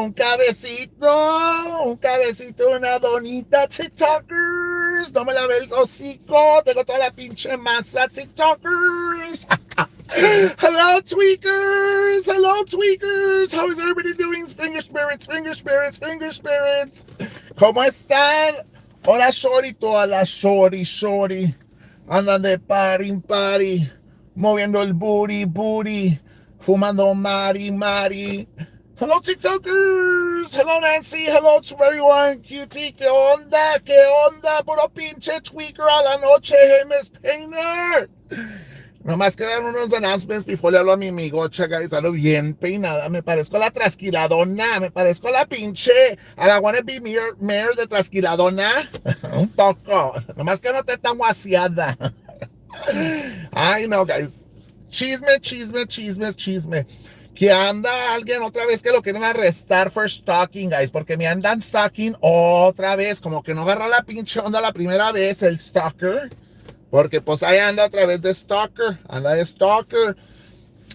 un cabecito, una donita, TikTokers. No me la ve el hocico, tengo toda la pinche masa, TikTokers. Hello, tweakers. Hello, tweakers. How is everybody doing? Finger spirits, finger spirits, finger spirits. ¿Cómo están? Hola, shorty, toda la shorty. Andan de party en party, moviendo el booty, fumando mari. Hello, TikTokers. Hello, Nancy. Hello to everyone. QT, ¿qué onda? Puro pinche tweaker a la noche. Hey, Miss Painter. Nomás quedan unos announcements before le hablo a mi amigocha, guys. Hablo bien peinada. Me parezco a la trasquiladona. Me parezco a la pinche. A la wannabe mayor de trasquiladona. Un poco. Nomás que no esté tan guaseada. Ay, no, guys. Chisme. Que anda alguien otra vez que lo quieren arrestar for stalking, guys. Porque me andan stalking otra vez. Como que no agarró la pinche onda la primera vez el stalker. Porque pues ahí anda otra vez de stalker.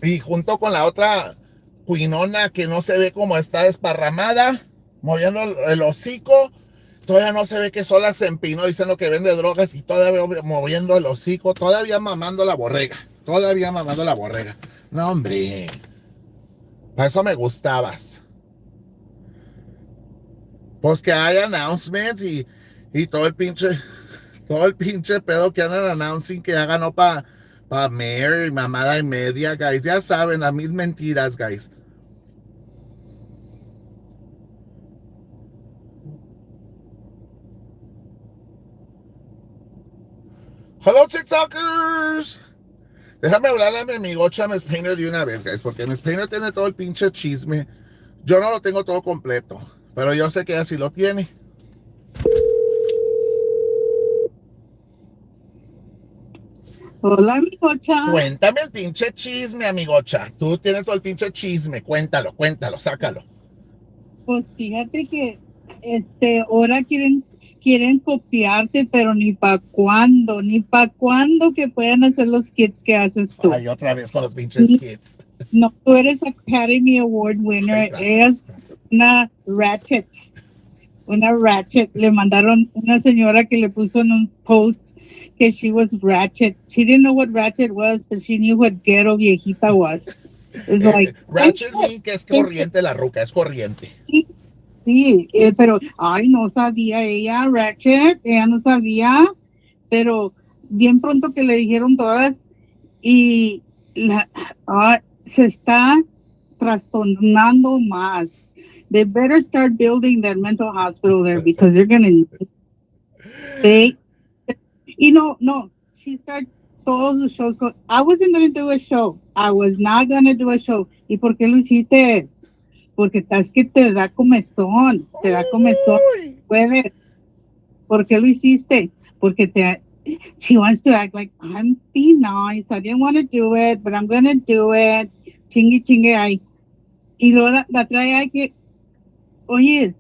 Y junto con la otra cuinona que no se ve como está desparramada, moviendo el hocico. Todavía no se ve que sola se empinó diciendo que vende drogas y todavía moviendo el hocico. Todavía mamando la borrega. No, hombre. Para eso me gustabas. Pues que hay announcements y todo el pinche pedo que andan announcing que ya ganó para mayor y mamada y media, guys. Ya saben, las mis mentiras, guys. Hello, TikTokers. Déjame hablarle a mi amigocha Miss Painter de una vez, guys, porque Miss Painter tiene todo el pinche chisme. Yo no lo tengo todo completo, pero yo sé que ella sí lo tiene. Hola, amigocha. Cuéntame el pinche chisme, amigocha. Tú tienes todo el pinche chisme. Cuéntalo, sácalo. Pues fíjate que ahora quieren copiarte, pero ni para cuándo que puedan hacer los skits que haces tú. Ay, otra vez con los pinches kids. No, tú eres Academy Award winner. Ay, gracias. Es una ratchet. Le mandaron una señora que le puso en un post que she was ratchet. She didn't know what ratchet was, but she knew what ghetto viejita was. It's like, ratchet mean que es corriente la ruca, es corriente. Sí, pero, no sabía ella, ratchet, ella no sabía, pero bien pronto que le dijeron todas y se está trastornando más. They better start building that mental hospital there because they're going to need no, she starts todos los shows. I wasn't going to do a show. I was not going to do a show. ¿Y por qué lo hiciste? Porque es que te da comezón. Puede. ¿Por qué lo hiciste? Porque she wants to act like I'm being nice. I didn't want to do it, but I'm going to do it. Chingue, ay. Y luego la trae ahí que, oye,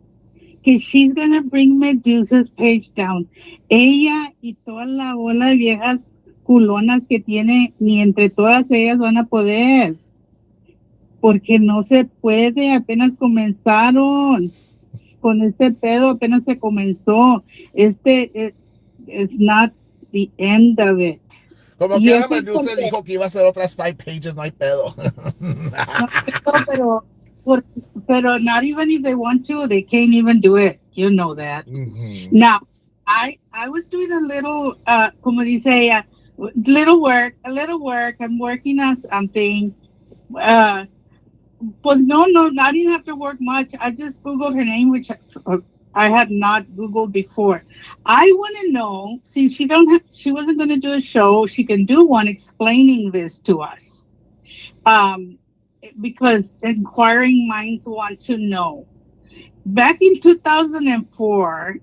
que she's going to bring Medusa's page down. Ella y toda la bola de viejas culonas que tiene, ni entre todas ellas van a poder. Porque no se puede, apenas comenzaron. Con este pedo apenas se comenzó. It's not the end of it. Como que la Medusa dijo que iba a hacer otras 5 pages, no hay pedo. Pero not even if they want to, they can't even do it. You know that. Mm-hmm. Now, I was doing a little, como dice ella, a little work. I'm working on something. Pues no, I didn't have to work much. I just Googled her name, which I had not Googled before. I want to know, since she wasn't going to do a show, she can do one explaining this to us. Because inquiring minds want to know. Back in 2004,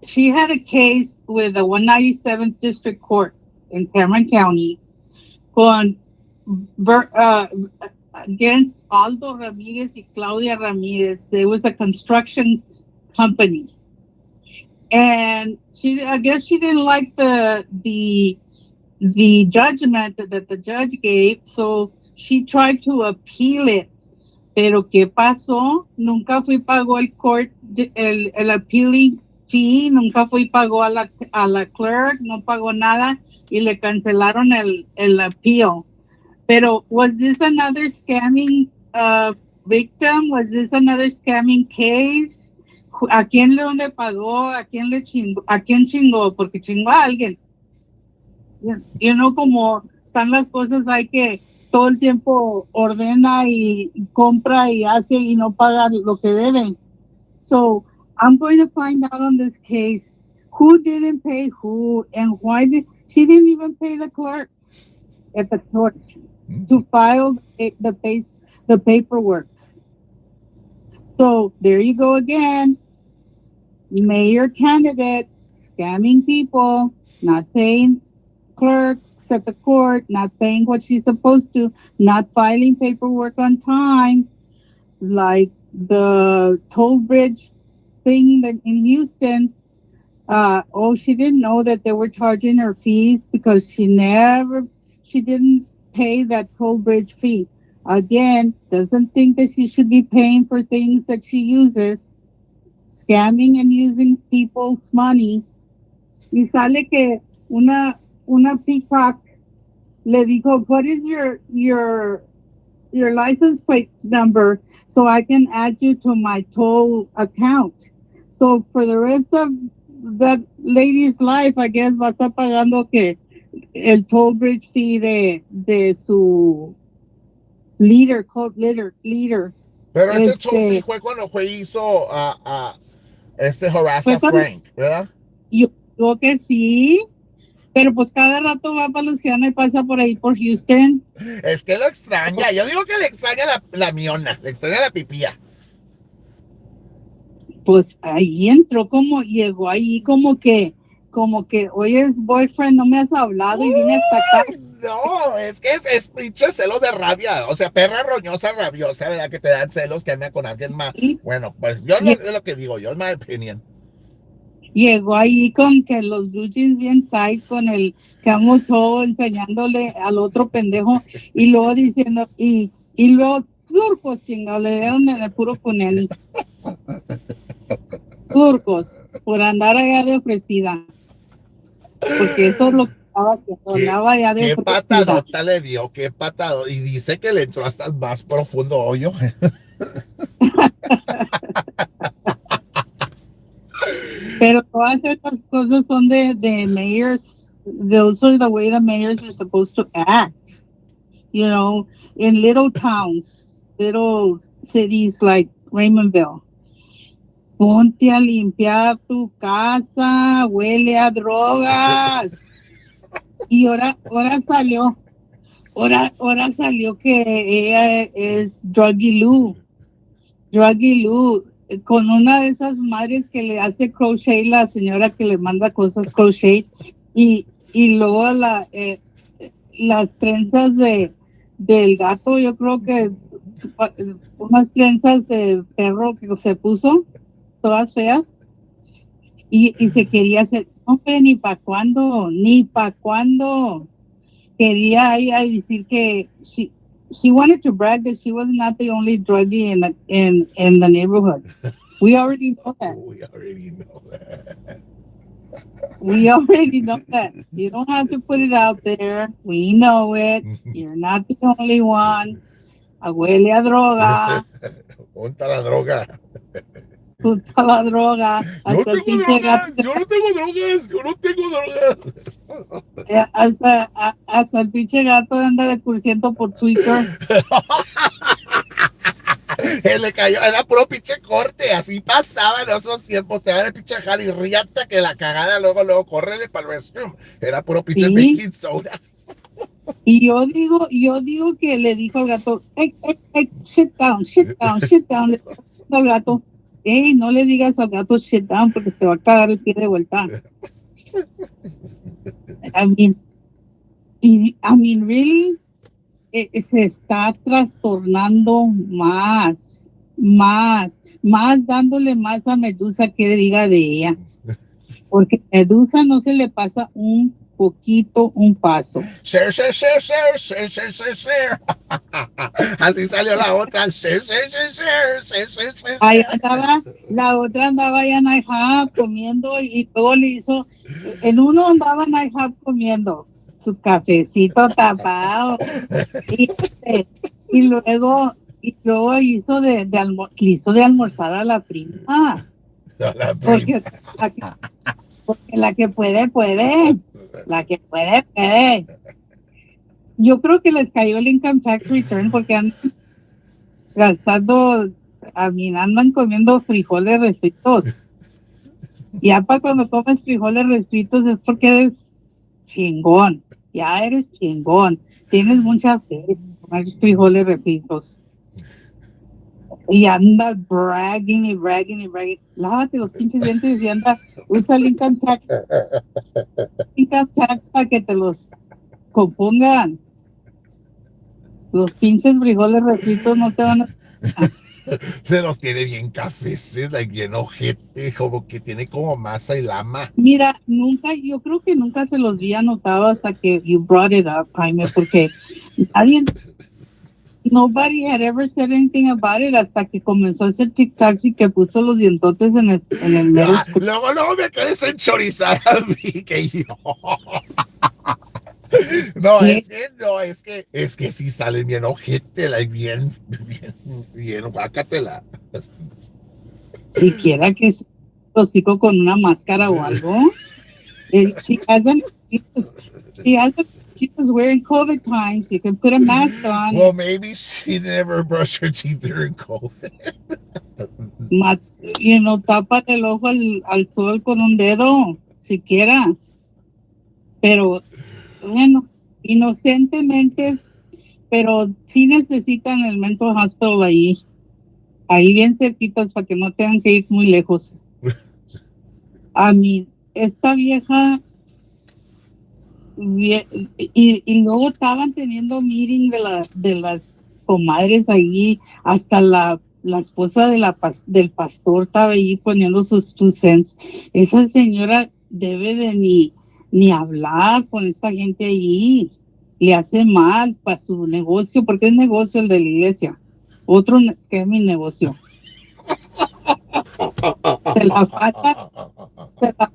she had a case with the 197th District Court in Cameron County against Aldo Ramirez y Claudia Ramirez. There was a construction company. And I guess she didn't like the judgment that the judge gave, so she tried to appeal it. Pero ¿qué pasó? Nunca fui pagó el court, el appealing fee, nunca fui pagó a la clerk, no pagó nada y le cancelaron el appeal. Pero was this another scamming victim? Was this another scamming case? ¿A quién le pagó? ¿A quién le chingó? ¿A quién chingó? Porque chingó a alguien. You know, como están las cosas, hay que todo el tiempo ordena y compra y hace y no paga lo que deben. So I'm going to find out on this case who didn't pay who and why she didn't even pay the clerk at the court to file the paperwork. So there you go again. Mayor candidate scamming people, not paying clerks at the court, not paying what she's supposed to, not filing paperwork on time, like the toll bridge thing that in Houston. She didn't know that they were charging her fees because she didn't pay that toll bridge fee. Again, doesn't think that she should be paying for things that she uses, scamming and using people's money. Y sale que una peacock le dijo, what is your license plate number so I can add you to my toll account? So for the rest of that lady's life, I guess va a estar pagando que el toll bridge fee de su leader. Pero ese toll fee fue cuando hizo Harass a Frank, ¿verdad? Yo creo que sí. Pero pues cada rato va para Luciana y pasa por ahí por Houston. Es que lo extraña. Yo digo que le extraña la miona, le extraña la pipía. Pues ahí entró llegó ahí como que, oye, boyfriend, no me has hablado y vine hasta acá. No, es que es pinche celos de rabia. O sea, perra roñosa, rabiosa, ¿verdad? Que te dan celos que anda con alguien más. ¿Sí? Bueno, pues yo es lo que digo, yo es my opinion. Llegó ahí con que los blue jeans bien tight, con el camo todo enseñándole al otro pendejo y luego diciendo, y luego turcos chingados, le dieron en el puro puneni. Turcos, por andar allá de ofrecida. Porque eso es lo que estaba haciendo, andaba allá de ofrecida. ¿Qué patadota le dio? ¿Qué patadota? Y dice que le entró hasta el más profundo hoyo. Pero todas estas cosas son de mayors. Those are the way the mayors are supposed to act. You know, in little towns, little cities like Raymondville. Ponte a limpiar tu casa, huele a drogas. Y ahora salió que ella es Druggy Lou, con una de esas madres que le hace crochet, la señora que le manda cosas crochet, y luego las trenzas del gato, yo creo que unas trenzas de perro que se puso, todas feas, y se quería hacer, hombre, ni pa' cuándo, quería ella decir que she wanted to brag that she was not the only druggie in the neighborhood. We already know that. We already know that. You don't have to put it out there. We know it. You're not the only one. Huele a droga. ¿Dónde la droga? Puta la droga. Yo no tengo drogas. Hasta el pinche gato anda de cursiento por Twitter. Le cayó, era puro pinche corte, así pasaba en esos tiempos, te dan el pinche jali y ríate que la cagada, luego córrele para el restroom, era puro pinche baking soda. Y yo digo que le dijo al gato, shit down, le dijo al gato, no le digas al gato shit down porque te va a cagar el pie de vuelta. I mean, really, se está trastornando más, dándole más a Medusa que diga de ella. Porque Medusa no se le pasa un poquito un paso. Share, share, share, share, share, share, share, share. Así salió la otra. Share, share, share, share, share, share, share, Ahí share. andaba, la otra andaba ya en IHOP comiendo y luego le hizo, en uno andaba en IHOP comiendo su cafecito tapado y, este, y luego, hizo le hizo de almorzar a la prima, No, la prima. porque la que, porque la que puede, puede, la que puede, puede. Yo creo que les cayó el income tax return porque andan gastando, andan comiendo frijoles refritos. Ya para cuando comes frijoles refritos es porque eres chingón. Ya eres chingón. Tienes mucha fe en comer frijoles refritos. Y anda bragging y bragging y bragging. Lávate los pinches dientes y anda, usa el income tax para que te los compongan. Los pinches frijoles refritos no te van a... Se los tiene bien cafés, like, bien ojete, como que tiene como masa y lama. Mira, nunca, yo creo que nunca se los había notado hasta que you brought it up, Jaime, porque nadie, nobody had ever said anything about it hasta que comenzó a hacer TikToks y que puso los dientotes en el mero screen. Luego me quieres enchorizar a mí, que yo. No, ¿Qué? es que sí salen bien ojete, like, bien, guácatela. Siquiera que se hocico con una máscara o algo. She hasn't, she was wearing COVID times. You can put a mask on. Well, maybe she never brushed her teeth during COVID. Tapa el ojo al sol con un dedo, siquiera. Pero, bueno, inocentemente, pero sí necesitan el mental hospital ahí bien cerquitas para que no tengan que ir muy lejos. A mí, esta vieja, y luego estaban teniendo meeting de las comadres ahí, hasta la esposa del pastor estaba ahí poniendo sus 2 cents. Esa señora debe de ni hablar con esta gente ahí, le hace mal para su negocio, porque es negocio el de la iglesia, otro que es mi negocio. Se la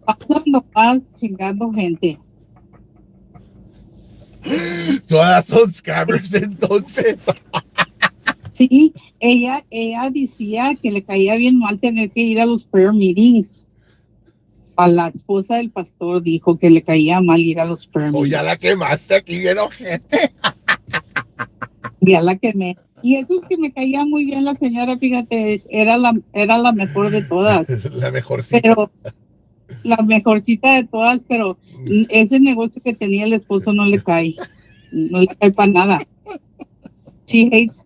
pasan nomás chingando gente. Todas son scammers, entonces. Sí, ella decía que le caía bien mal tener que ir a los prayer meetings. A la esposa del pastor dijo que le caía mal ir a los prayer meetings. O ya la quemaste aquí bien ojete. Ya la quemé. Y eso es que me caía muy bien la señora, fíjate, era la mejor de todas. La mejorcita. Pero la mejorcita de todas, pero ese negocio que tenía el esposo no le cae para nada. She hates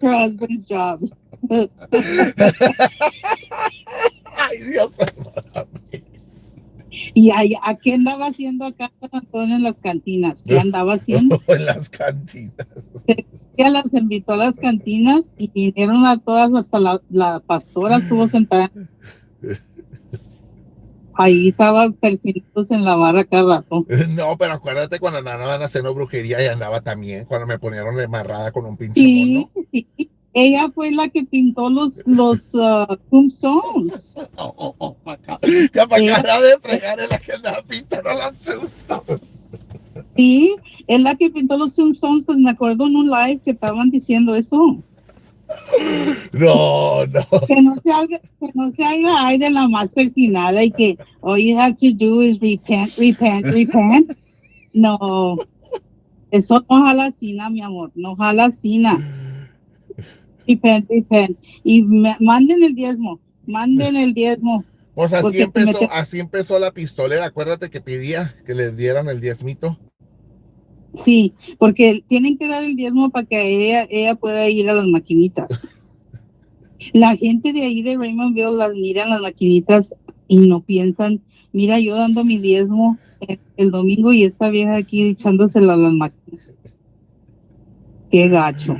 her husband's job. Ay, Dios mío. Y ¿a qué andaba haciendo acá San Antonio en las cantinas? ¿Qué andaba haciendo? En las cantinas. Ella las invitó a las cantinas y vinieron a todas, hasta la pastora estuvo sentada. Ahí estaba persiguiéndose en la barra cada rato. No, pero acuérdate cuando andaban haciendo brujería y andaba también, cuando me ponieron amarrada con un pinche Sí, mono. sí. Ella fue la que pintó los tombstones. Que para cara de fregar es la que andaba pintando los tombstones. Sí, es la que pintó los tombstones, pues me acuerdo en un live que estaban diciendo eso. No. Que no se haga ay de la más persinada y que all you have to do is repent. No, eso no jala cina, mi amor, no jala cina. Repent. Y manden el diezmo. Pues así empezó la pistolera. Acuérdate que pedía que les dieran el diezmito. Sí, porque tienen que dar el diezmo para que ella pueda ir a las maquinitas. La gente de ahí de Raymondville las miran las maquinitas y no piensan, mira, yo dando mi diezmo el domingo y esta vieja aquí echándosela a las máquinas. Qué gacho.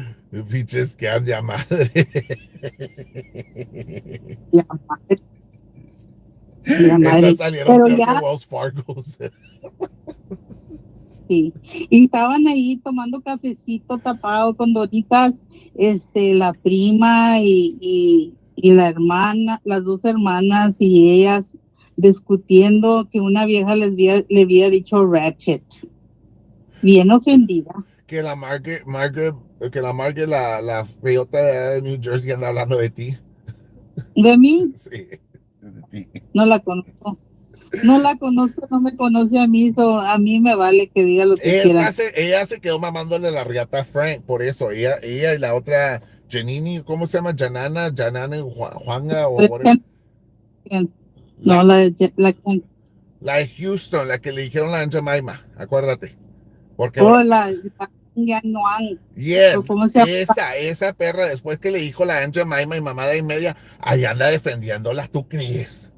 Pinches que han madre. La madre. Esas salieron Pero peor ya, que Wells Fargo. Sí, y estaban ahí tomando cafecito tapado con donitas, la prima y la hermana, las dos hermanas y ellas discutiendo que una vieja le había dicho ratchet, bien ofendida. Que la Margaret, la feyota de New Jersey anda hablando de ti. De mí, Sí, de ti. no la conozco, no me conoce a mí, a mí me vale que diga lo que quiera. Ella se quedó mamándole la riata a Frank, por eso. Ella y la otra, Janini, ¿cómo se llama? Janana Juanga o whatever. No, La, la, la de Houston, la que le dijeron la Aunt Jemima, acuérdate. Porque ahora, oh, la Yang Nuang, yeah, o ¿cómo se llama? esa perra, después que le dijo la Aunt Jemima y mamada y media, ahí anda defendiéndola, ¿tú crees?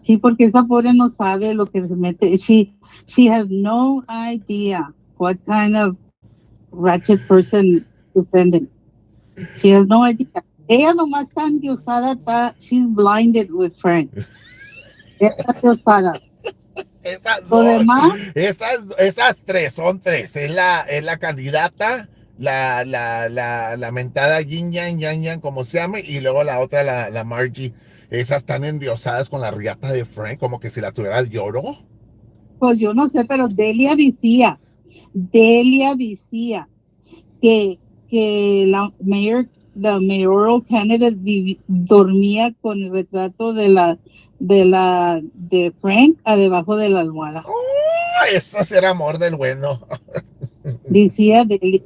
Sí, porque esa pobre no sabe lo que se mete. She has no idea what kind of ratchet person defending. She has no idea. Ella nomás está endiosada, she's blinded with Frank. Ella está endiosada. Esas Lo dos, demás, esas tres, son tres. Es la candidata, la mentada Yin Yang, como se llame, y luego la otra, la Margie. Esas están endiosadas con la riata de Frank, como que si la tuviera de oro. pues yo no sé, pero Delia decía que, que the mayoral candidate dormía con el retrato de Frank a debajo de la almohada. Oh, eso será amor del bueno. Decía Delia,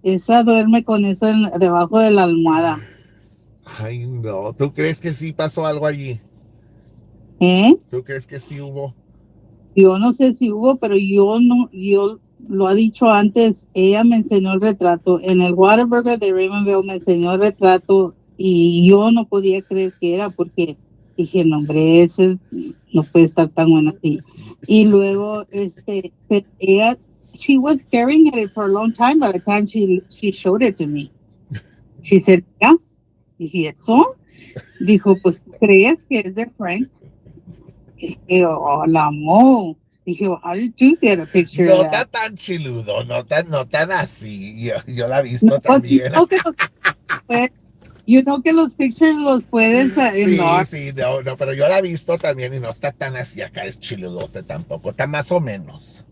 esa duerme con eso debajo de la almohada. Ay, no. ¿Tú crees que sí pasó algo allí? ¿Eh? ¿Tú crees que sí hubo? Yo no sé si hubo, pero yo lo ha dicho antes, ella me enseñó el retrato. En el Whataburger de Raymondville me enseñó el retrato y yo no podía creer que era porque dije, no, hombre, ese no puede estar tan bueno así. Y luego, but ella, she was staring at it for a long time by the time she showed it to me. She said, yeah. Dije, ¿eso? Dijo, pues, ¿tú crees que es de Frank? Dije, oh, la amo. Dije, well, how did you get a picture No of está that? tan chiludo, no tan así. Yo la he No, visto pues, también. puedes- que los pictures los puedes Sí, enlarge. sí, no, pero yo la he visto también y no está tan así acá, es chiludote tampoco, está más o menos.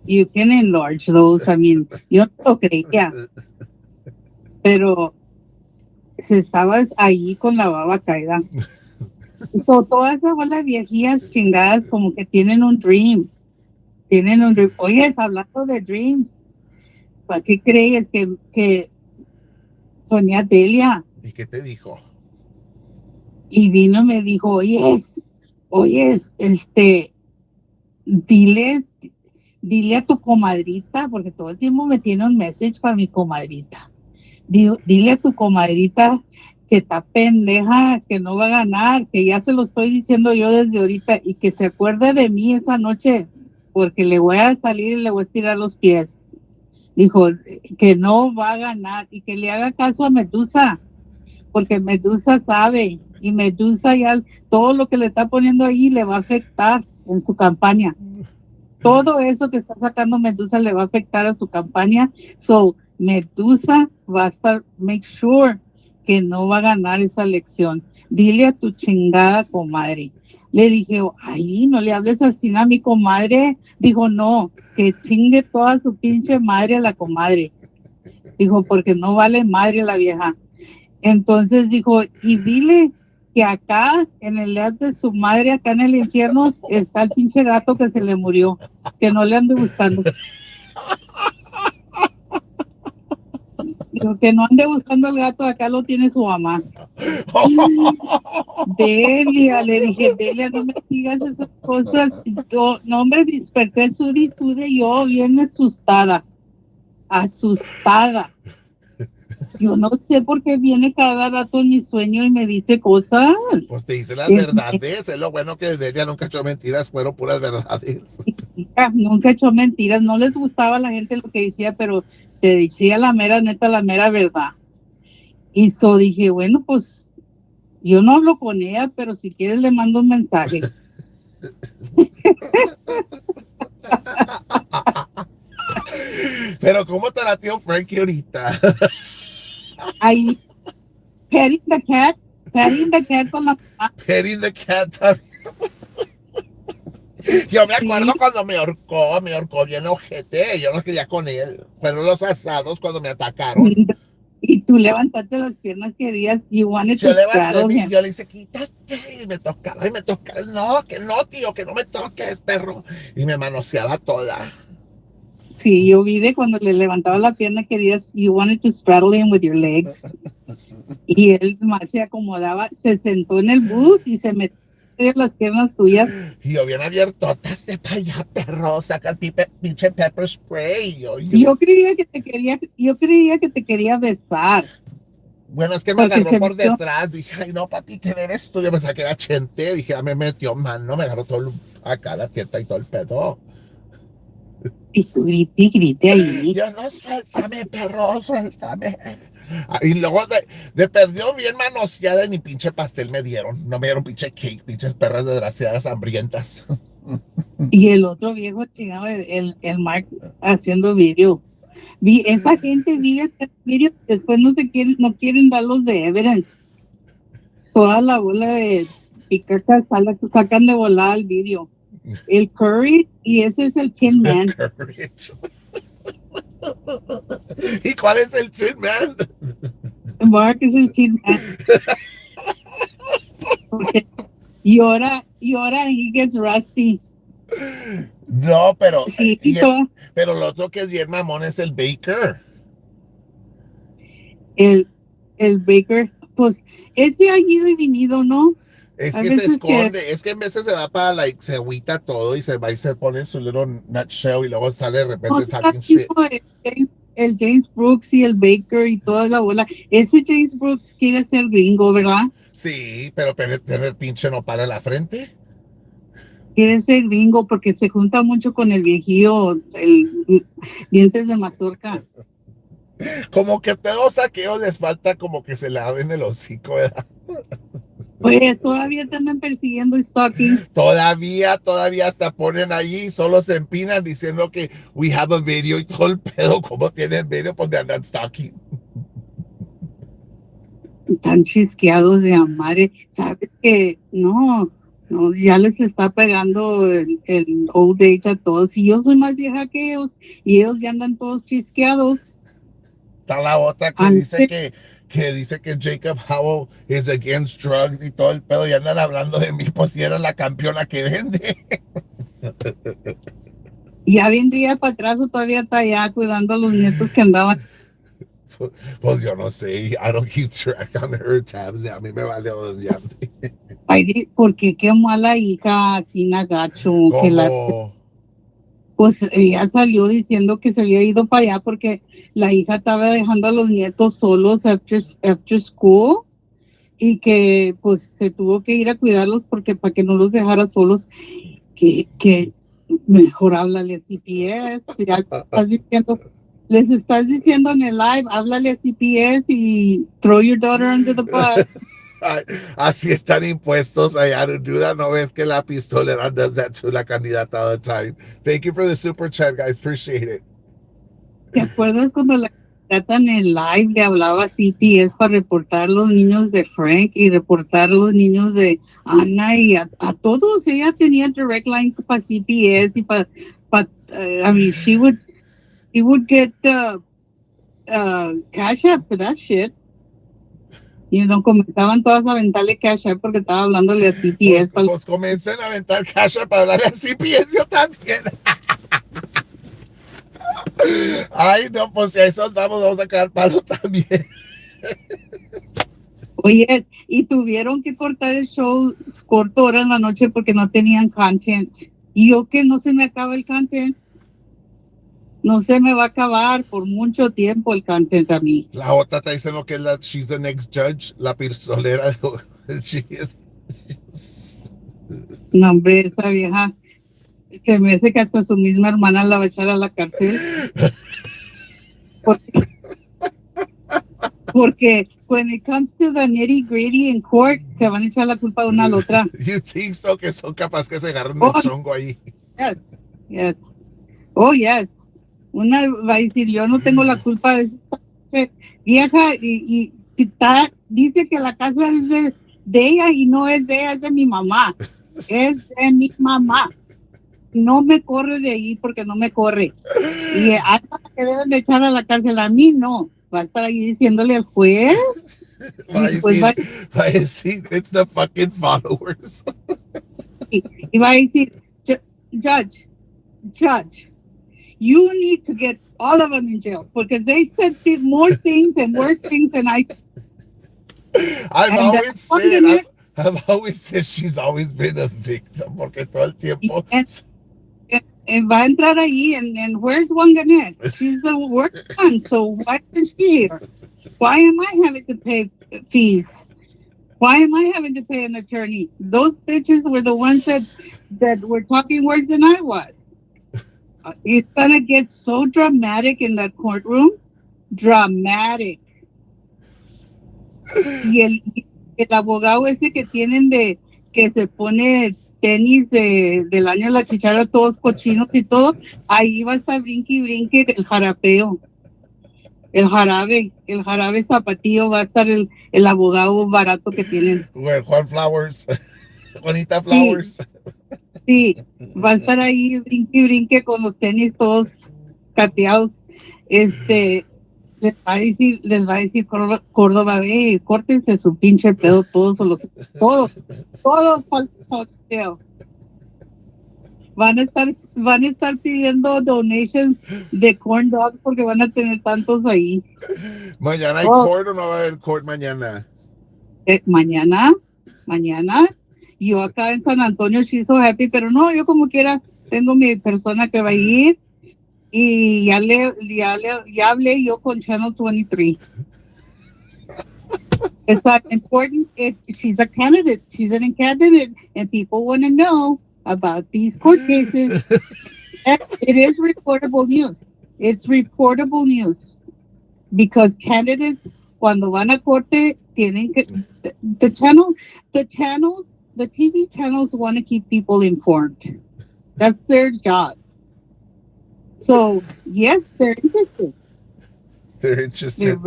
You can enlarge those. I mean, yo no lo creía, pero se estaba ahí con la baba caída. Todas esas bolas viejías chingadas como que tienen un dream. Tienen un dream. Oye, hablando de dreams, ¿para qué crees que soñé a Delia? ¿Y qué te dijo? Y vino y me dijo, oye, diles, dile a tu comadrita, porque todo el tiempo me tiene un message para mi comadrita. Dile a tu comadrita que está pendeja, que no va a ganar, que ya se lo estoy diciendo yo desde ahorita y que se acuerde de mí esa noche, porque le voy a salir y le voy a estirar los pies. Dijo que no va a ganar y que le haga caso a Medusa, porque Medusa sabe y Medusa ya todo lo que le está poniendo ahí le va a afectar en su campaña. Todo eso que está sacando Medusa le va a afectar a su campaña. So, Medusa va a estar, make sure que no va a ganar esa elección. Dile a tu chingada comadre. Le dije, ay, no le hables así a mi comadre. Dijo, no, que chingue toda su pinche madre a la comadre. Dijo, porque no vale madre la vieja. Entonces dijo, y dile que acá, en el lado de su madre, acá en el infierno, está el pinche gato que se le murió, que no le ande buscando. Dijo, que no ande buscando el gato, acá lo tiene su mamá. Delia, le dije, Delia, no me digas esas cosas. No, hombre, desperté sude yo bien asustada. Yo no sé por qué viene cada rato en mi sueño y me dice cosas. Pues te dice las verdades, es lo bueno que desde ella nunca echó mentiras, fueron puras verdades. Nunca he hecho mentiras, no les gustaba a la gente lo que decía, pero te decía la mera neta, la mera verdad. Y so dije, bueno, pues yo no hablo con ella, pero si quieres le mando un mensaje. Pero ¿cómo está la tío Frankie ahorita? Ahí, petting the cat con la mamá. Petting the cat también. Yo me acuerdo Sí, cuando me ahorcó bien ojete. Yo no quería con él. Fueron los asados cuando me atacaron. y tú levantaste las piernas que querías, you wanted Yo to levanté, straddle him. yo le hice, quítate. Y me tocaba. No, que no, tío, que no me toques, perro. Y me manoseaba toda. Sí, yo vi de cuando le levantaba la pierna querías, you wanted to straddle him with your legs. Y él más se acomodaba, se sentó en el booth y se metió en las piernas tuyas. Y yo bien abiertotas de pa' allá, perro. Saca el pinche pepper spray. Yo creía que te quería besar, Bueno, es que me porque agarró se por metió, detrás. Dije, ay, no, papi, ¿qué eres tú? Yo pensaba que era Chente. Dije, ya me metió mano. Me agarró todo acá la tieta y todo el pedo. y tú grité y grité ahí. Yo, no, suéltame, perro, suéltame. Y luego de perdió bien manoseada y ni pinche pastel me dieron. No me dieron pinche cake, pinches perras desgraciadas hambrientas. Y el otro viejo chingado, el Mark, haciendo video. Esa gente vive haciendo video, después no quieren dar los de evidence. Toda la bola de picacas sacan de volada el video. El Curry y ese es el Tin El Man. courage. ¿Y cuál es el Tin Man? Mark es el Tin Man. Porque llora, he gets rusty. No, pero, Sí, y todo, pero lo otro que es bien mamón es el Baker. el, el Baker, pues ese ha ido y venido, ¿no? Es A que se veces que esconde, es que en veces se va para, like, se agüita todo y se va y se pone su little nutshell y luego sale de repente otra talking shit. tipo el James Brooks y el Baker y toda la bola. Ese James Brooks quiere ser gringo, ¿verdad? Sí, pero tener pinche no para la frente. Quiere ser gringo porque se junta mucho con el viejillo, el dientes de mazorca. Como que todos aquellos les falta como que se laven el hocico, ¿verdad? Pues todavía te andan persiguiendo y stalking. Todavía hasta ponen allí, solo se empinan diciendo que we have a video y todo el pedo, como tienen video, pues me andan stalking. Tan chisqueados de madre. Sabes que no, ya les está pegando el old age a todos. Y yo soy más vieja que ellos y ellos ya andan todos chisqueados. Está la otra Antes, que dice que Jacob Howell is against drugs y todo el pedo y andan hablando de mí, pues si era la campeona que vende. ya vendría para atrás o todavía está allá cuidando a los nietos que andaban. Pues yo no sé, I don't keep track on her tabs, a mí me vale dos ya. Ay, porque qué mala hija, así nagacho, que la Como, pues ella salió diciendo que se había ido para allá porque la hija estaba dejando a los nietos solos after school y que pues se tuvo que ir a cuidarlos porque para que no los dejara solos, que mejor háblale a CPS, ya les estás diciendo en el live, háblale a CPS y throw your daughter under the bus. así están impuestos allá en Honduras. No ves que la pistolera does that to la candidata all the time. Thank you for the super chat, guys. Appreciate it. ¿Te acuerdas cuando la candidata en el live le hablaba a CPS para reportar los niños de Frank y reportar los niños de Ana y a todos? Ella tenía direct line para CPS y I mean, she would get cash app for that shit. Y no comentaban todas a aventarle cash app porque estaba hablándole a CPS. Pues comiencen a aventar cash para hablarle a CPS, yo también. Ay, no, pues si a eso andamos, vamos a caer palo también. Oye, y tuvieron que cortar el show corto hora en la noche porque no tenían content. Y yo que no se me acaba el content. No se me va a acabar por mucho tiempo el content a mí. La otra está diciendo que she's the next judge, la pistolera. No, hombre, esa vieja se me hace que hasta su misma hermana la va a echar a la cárcel. Porque when it comes to the nitty gritty in court, se van a echar la culpa de una a la otra. You think so, que son capaces que se agarren el chongo ahí. Yes, yes. Oh, yes. Una va a decir, yo no tengo la culpa de esta vieja y dice que la casa es de ella y no es de ella, es de mi mamá. Es de mi mamá. No me corre de ahí porque no me corre. Y hasta que deben de echar a la cárcel, a mí no. Va a estar ahí diciéndole al juez Va y a después va, decir, va a decir, it's the fucking followers. y va a decir, Judge, Judge, you need to get all of them in jail because they said more things and worse things than I. I've And always said, I've always said she's always been a victim, porque todo el tiempo. and va a entrar ahí, and where's Wanganet? She's the worst one, so why isn't she here? Why am I having to pay fees? Why am I having to pay an attorney? Those bitches were the ones that were talking worse than I was. It's gonna get so dramatic in that courtroom. Dramatic. Y el abogado ese que tienen que se pone tenis del año de la chichara, todos cochinos y todo, ahí va a estar brinque y brinque el jarapeo. El jarabe zapatillo va a estar el abogado barato que tienen. Juan Flowers, Juanita Flowers. Sí, va a estar ahí brinque y brinque con los tenis todos cateados. Les va a decir Córdoba, córtense su pinche pedo todos todos. Van a estar pidiendo donations de corn dogs porque van a tener tantos ahí. ¿Mañana hay court o no va a haber court mañana? Mañana. Yo acá en San Antonio, she's so happy, pero no, yo como quiera tengo mi persona que va a ir y ya hablé yo con Channel 23. It's important. She's a candidate. She's an candidate, and people want to know about these court cases. It is reportable news. It's reportable news because candidates, cuando van a corte, tienen que the TV channels want to keep people informed. That's their job. So yes, they're interested. They're interested.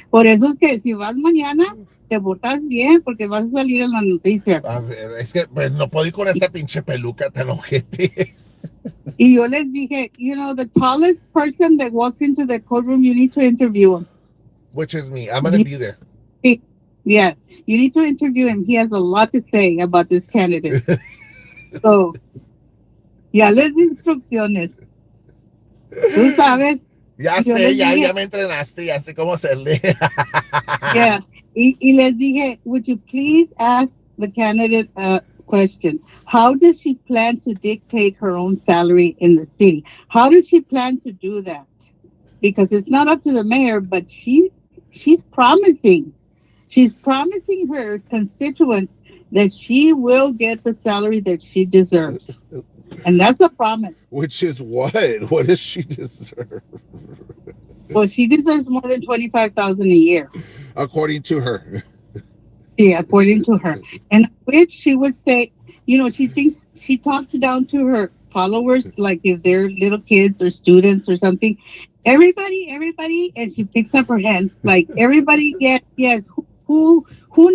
Por eso es que si vas mañana, te portas bien porque vas a salir en las noticias. A ver, es que pues, no puedo ir con esta pinche peluca tan ojete. Y yo les dije, the tallest person that walks into the courtroom, you need to interview him. Which is me. I'm going to be there. Yeah, you need to interview him. He has a lot to say about this candidate. So, ya les di instrucciones. Tú sabes. Ya sé, ya me entrenaste, ya sé cómo hacerle. Yeah, y les dije, would you please ask the candidate a question? How does she plan to dictate her own salary in the city? How does she plan to do that? Because it's not up to the mayor, but she's promising. She's promising her constituents that she will get the salary that she deserves. And that's a promise. Which is what? What does she deserve? Well, she deserves more than $25,000 a year. According to her. Yeah, according to her. And which she would say, she talks down to her followers, like if they're little kids or students or something. Everybody, and she picks up her hand, like everybody, yes. Who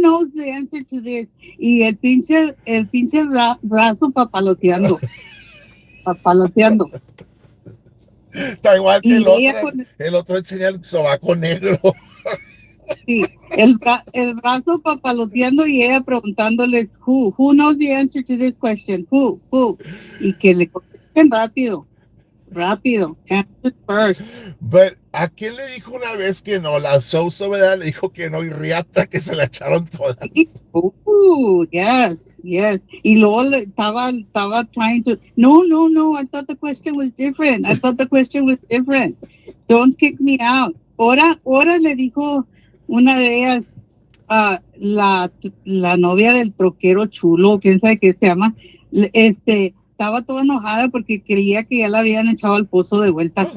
knows the answer to this? Y el pinche brazo papaloteando. Está igual que el otro enseña el sobaco negro. Sí, el brazo papaloteando y ella preguntándoles, who knows the answer to this question? Who? Y que le contesten rápido. Answer first. But, ¿a quién le dijo una vez que no? La Soso, ¿verdad? Le dijo que no, y Riata que se la echaron todas. Yes. Y luego estaba trying to, no, I thought the question was different. Don't kick me out. Ahora le dijo una de ellas, la novia del troquero chulo, quién sabe qué se llama, estaba toda enojada porque creía que ya la habían echado al pozo de vuelta.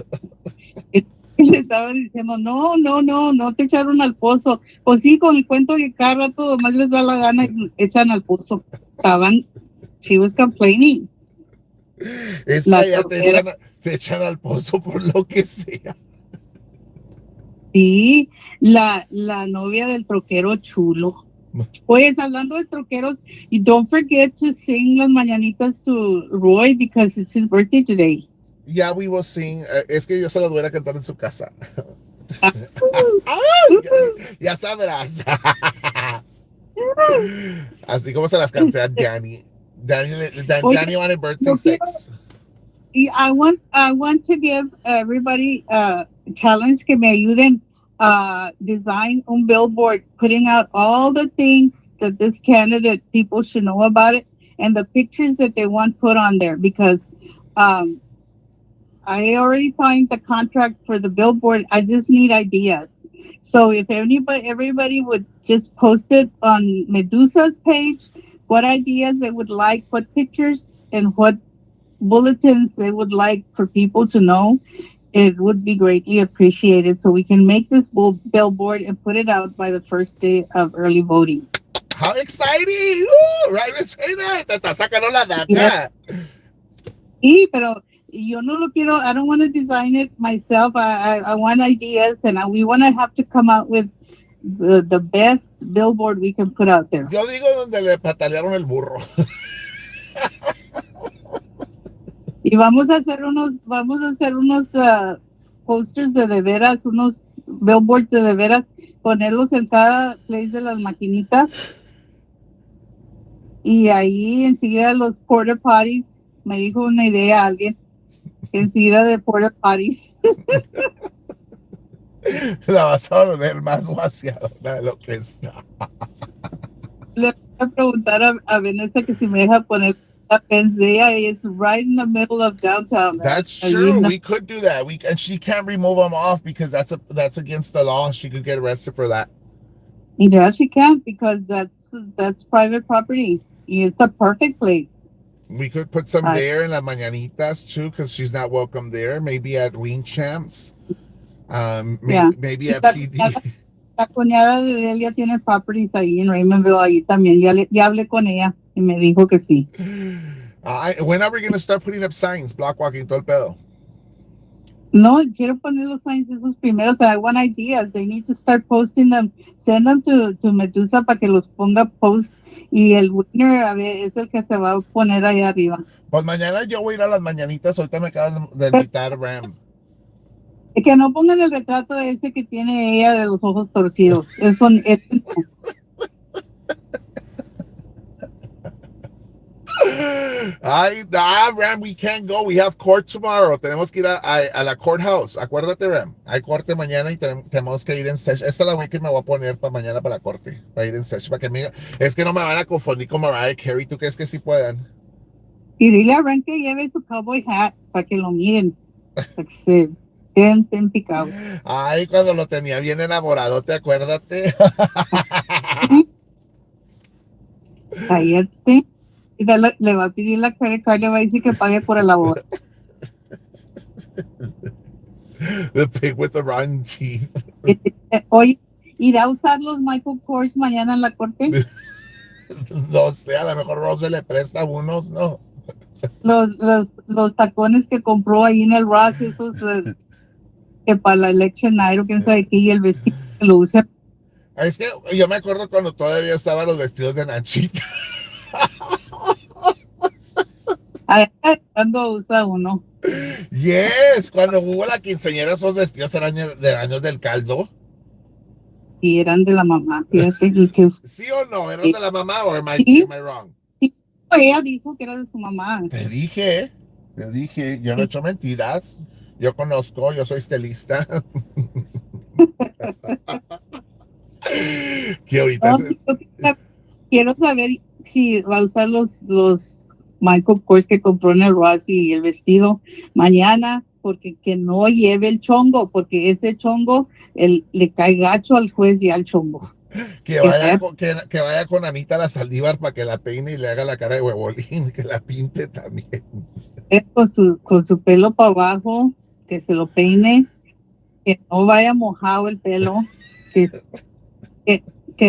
Le estaban diciendo, no te echaron al pozo. Pues sí, con el cuento que cada rato más les da la gana y echan al pozo. She was complaining. Es que La allá troquera, te echan al pozo por lo que sea. sí, la novia del troquero chulo. Pues hablando de troqueros, y don't forget to sing las mañanitas to Roy because it's his birthday today. Ya we will sing. Es que yo se las voy a cantar en su casa. Ah, Ay, ya sabrás. Así como se las canté a Danny. Oye, Danny wanted birthday yo quiero, sex. y I want to give everybody a challenge que me ayuden design un billboard, putting out all the things that this candidate people should know about it and the pictures that they want put on there because um, I already signed the contract for the billboard. I just need ideas. So if everybody would just post it on Medusa's page, what ideas they would like, what pictures and what bulletins they would like for people to know, it would be greatly appreciated. So we can make this billboard and put it out by the first day of early voting. How exciting! Right, Miss Payne? Te está sacando la Yes. daca. Sí, pero yo no lo quiero. I don't want to design it myself. I want ideas, and we want to have to come out with the best billboard we can put out there. Yo digo donde le patalearon el burro. Y vamos a hacer unos posters de veras, unos billboards de veras, ponerlos en cada place de las maquinitas. Y ahí enseguida los porta potties, me dijo una idea alguien, enseguida de porta potties. La vas a volver más vaciadora de lo que está. Le voy a preguntar a Vanessa que si me deja poner la Penzea. It's right in the middle of downtown. That's true. We could do that. And she can't remove them off because that's against the law. She could get arrested for that. Yeah, she can't because that's private property. It's a perfect place. We could put some there in las mañanitas too, because she's not welcome there. Maybe at Wing Champs. Maybe at PD. La cuñada de él ya tiene properties ahí en Raymondville, ahí también. Ya hablé con ella y me dijo que sí. When are we going to start putting up signs, block walking, todo el pedo? No, quiero poner los signs esos primeros. I want ideas. They need to start posting them. Send them to Medusa para que los ponga post. Y el winner, a ver, es el que se va a poner ahí arriba. Pues mañana yo voy a ir a las mañanitas. Ahorita me acabas de invitar, Ram. Que no pongan el retrato ese que tiene ella de los ojos torcidos. Eso no. Ay, Ram, we can't go. We have court tomorrow. Tenemos que ir a la courthouse. Acuérdate, Ram. Hay corte mañana y tenemos que ir en session. Esta es la güey que me voy a poner para mañana para la corte. Para ir en session. Para que es que no me van a confundir con Mariah Carey. ¿Tú crees que sí puedan? Y dile a Ram que lleve su cowboy hat para que lo miren. Para que se queden picados. Ay, cuando lo tenía bien enamorado, ¿te acuérdate? Cállate. Y le va a pedir la credit card, le va a decir que pague por el labor. The pig with the rotten teeth. Oye, ¿irá a usar los Michael Kors mañana en la corte? No sé, a lo mejor Rose le presta unos, ¿no? Los tacones que compró ahí en el Ross, esos que para la election night o quién sabe qué, y el vestido que lo usa. Es que yo me acuerdo cuando todavía usaban los vestidos de Nachita. ¿Cuándo usa uno? Yes, cuando hubo la quinceañera, esos vestidos eran de años del caldo. Y eran de la mamá, fíjate. ¿Sí o no? ¿Eran de la mamá o am I wrong? Sí, ella dijo que era de su mamá. Te dije, yo no he hecho mentiras. Yo conozco, yo soy estilista. Que ahorita quiero saber si va a usar los Michael Kors que compró en el Ross y el vestido mañana, porque que no lleve el chongo, porque ese chongo le cae gacho al juez y al chongo. Que vaya con Anita la Saldívar para que la peine y le haga la cara de huevolín, que la pinte también. Con su pelo para abajo, que se lo peine, que no vaya mojado el pelo, que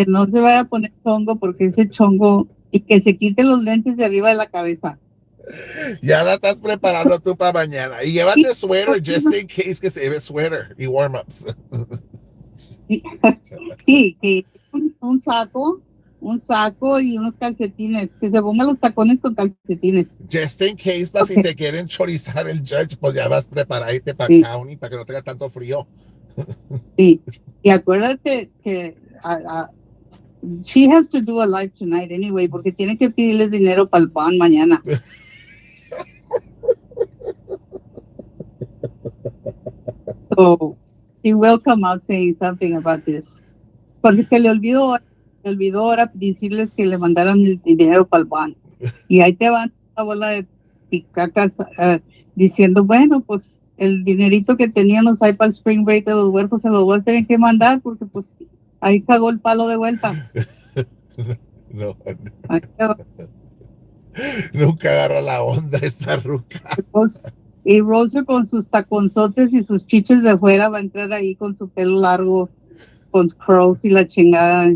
no se vaya a poner chongo, porque ese chongo, y que se quite los lentes de arriba de la cabeza. Ya la estás preparando tú para mañana. Y llévate suéter, just in case que se lleve suéter y warm-ups. Sí, que un saco y unos calcetines, que se pongan los tacones con calcetines. Just in case, para si Okay, te quieren chorizar el judge, pues ya vas preparadito para sí, county, para que no tenga tanto frío. sí. Y acuérdate que she has to do a live tonight anyway, porque tiene que pedirles dinero para el bond mañana. So she will come out saying something about this. Porque se le olvidó ahora decirles que le mandaran el dinero para el bond. Y ahí te van la bola de picacas diciendo, bueno, pues el dinerito que teníamos ahí para el spring break de los huercos se lo voy a tener que mandar porque pues ahí cagó el palo de vuelta. No, Ahí nunca agarra la onda esta ruca. y Rose con sus taconzotes y sus chiches de fuera va a entrar ahí con su pelo largo, con curls y la chingada.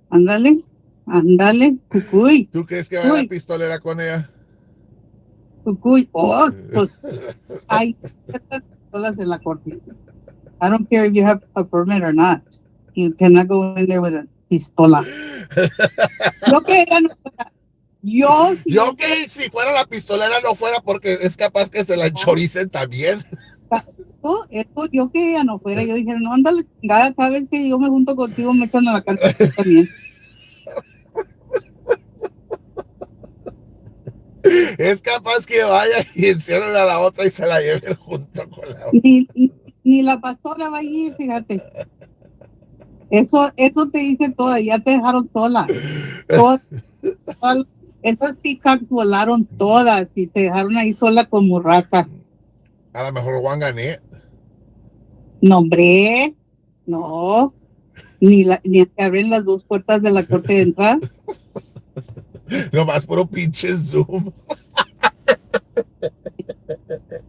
Ándale, ándale, cucuy, ¿Tú crees que va a la cucuy, pistolera con ella? cucuy. Oh, pues hay pistolas en la corte. I don't care if you have a permit or not. You cannot go in there with a pistola. Yo que ella no fuera, yo si Yo yo que si fuera la pistolera no fuera porque es capaz que se la fuera, choricen también. yo que ella no fuera, yo dijera, no, ándale, cada vez que yo me junto contigo me echan a la cárcel también. Es capaz que vaya y encierren a la otra y se la lleven junto con la otra. Ni la pastora va a ir, fíjate. Eso te dice todo, ya te dejaron sola. Todas, esas peacocks volaron todas y te dejaron ahí sola con murraca. A lo mejor Juan gané. No, hombre, no, ni te abren las dos puertas de la corte de entrada. Nomás puro pinche Zoom.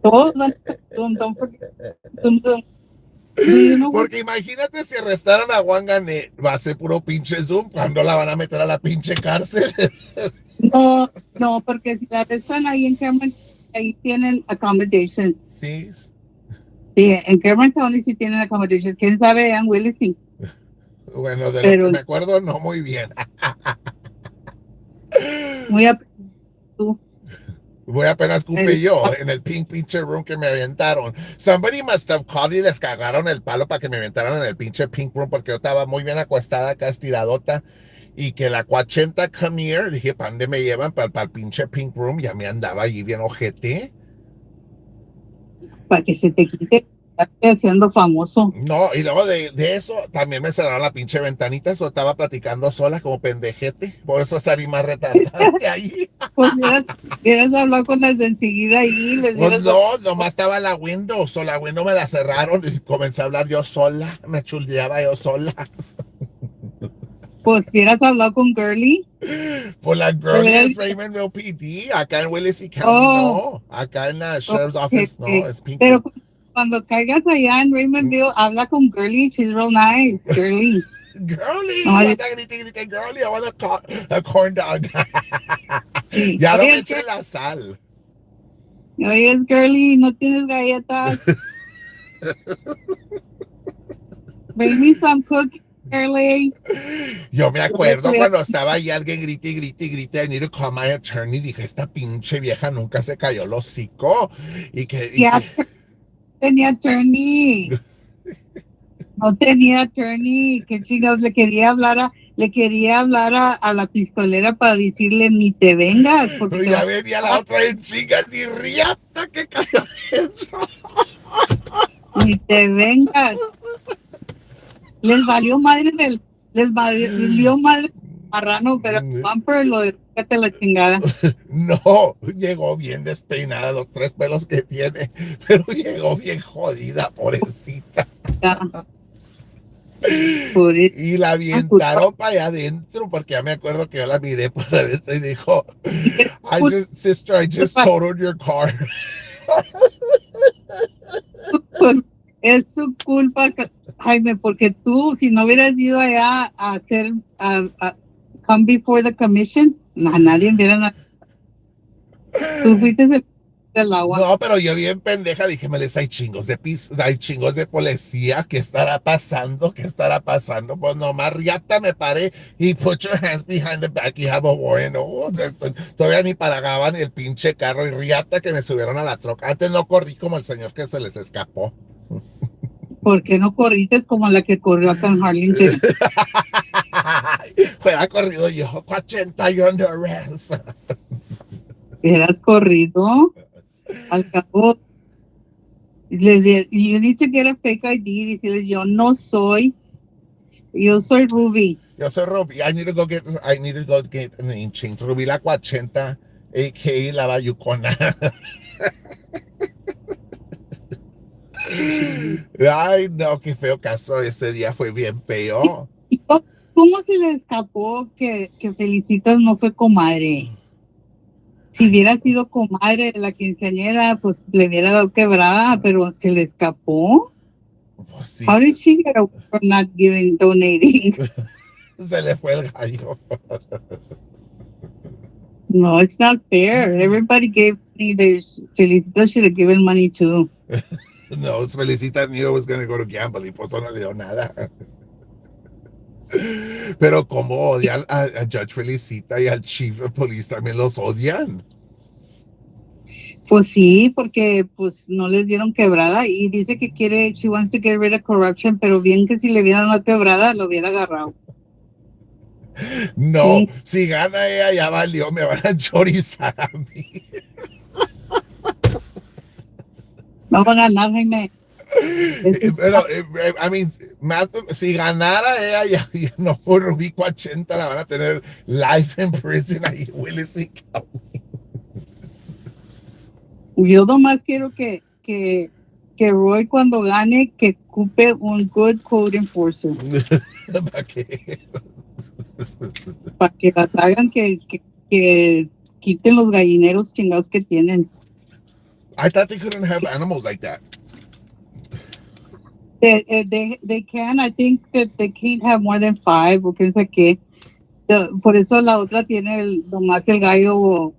Todos van a don't forget, do you know what? Porque imagínate si arrestaran a Juan Gané, va a ser puro pinche Zoom. ¿Cuándo la van a meter a la pinche cárcel? No, no, porque si la arrestan ahí en Cameron, ahí tienen accommodations. Sí. Sí, en Cameron County sí tienen accommodations. ¿Quién sabe en Willis sí? Bueno, de lo Pero que me acuerdo, no muy bien. muy a tú. Voy apenas cupé yo en el pink pinche room que me aventaron. Somebody must have called y les cagaron el palo para que me aventaran en el pinche pink room porque yo estaba muy bien acostada acá, estiradota. Y que la 40 come here, dije, ¿para dónde me llevan? Para el pinche pink room. Ya me andaba allí bien ojete. Para que se te quite, estarte haciendo famoso. No, y luego de eso también me cerraron la pinche ventanita. Eso estaba platicando sola como pendejete. Por eso salí más retardada de ahí. Pues hubieras hablado con las de enseguida ahí, les Pues hubieras no, nomás estaba la Windows, o la Windows me la cerraron y comencé a hablar yo sola, me chuldeaba yo sola. pues hubieras hablado con Girly. Pues la Le girlie hubieras es dicho, Raymondville PD, acá en Willacy County oh, no, acá en la Sheriff's Office no, okay. es Pink Pero Room. cuando caigas allá en Raymondville, habla con Girly, she's real nice, Girly. Girlie, No, what grite, girlie, I want a corn dog. sí. Ya no me Oye, echen la sal. oye, Girly, no tienes galletas. Bring me some cookies, Girly. Yo me Yo les acuerdo hubiera- cuando estaba ahí alguien grite y grite y grite, I need to call my attorney, dije, esta pinche vieja nunca se cayó el hocico. Y Ya que tenía attorney. No tenía attorney. ¿Qué chingados le quería hablar a la pistolera para decirle ni te vengas, porque te ya va venía la otra en chingas y riata que cayó adentro. ni te vengas. Les valió madre marrano, pero bumper lo de fíjate la chingada. No, llegó bien despeinada los tres pelos que tiene, pero llegó bien jodida, pobrecita. Ya, por eso, Y la avientaron para allá adentro, porque ya me acuerdo que yo la miré por adentro y dijo, sister, I just totaled your car. es tu culpa, Jaime, porque tú, si no hubieras ido allá a hacer, come before the commission, a nadie hubiera. Tú fuiste el del agua. No, pero yo bien pendeja dije, Melissa, hay chingos de policía, ¿qué estará pasando? ¿Qué estará pasando? Pues nomás riata me paré y put your hands behind the back y have a warrant. No, todavía ni paraban el pinche carro y riata que me subieron a la troca. Antes no corrí como el señor que se les escapó. ¿Por qué no corriste como la que corrió acá en Harlingen? Fuera corrido yo, 80 y under arrest. Hubieras corrido. Al cabo, you need to get a fake ID. Decirles, yo soy Ruby. Yo soy Ruby. I need to go get a name change. Ruby la 80, a.k.a. la Bayucona. Ay, no, qué feo caso. Ese día fue bien feo. ¿Cómo se le escapó que Felicitas no fue comadre? Si hubiera sido comadre de la quinceañera, pues le hubiera dado quebrada, pero se le escapó. Pues sí. How did she get away from not donating? Se le fue el gallo. No, it's not fair. Everybody gave money. Felicitas should have given money too. No, Felicita knew I was going to go to gamble y pues no le dio nada. Pero como odian a Judge Felicita y al Chief of Police también los odian. Pues sí, porque pues no les dieron quebrada y dice que she wants to get rid of corruption, pero bien que si le hubieran dado quebrada, lo hubiera agarrado. No, sí. Si gana ella ya valió, me van a chorizar a mí. No va a ganar, Jaime. Pero, I mean, si ganara ella, ya no por Rubí 80 la van a tener life in prison ahí, Willis y County. Yo nomás quiero que Roy cuando gane que ocupe un good code enforcer. ¿Para qué? Para que las hagan que quiten los gallineros chingados que tienen. I thought they couldn't have animals like that. They can, I think that they can't have more than 5 o quién sabe qué. Por eso la otra tiene nomás el gallo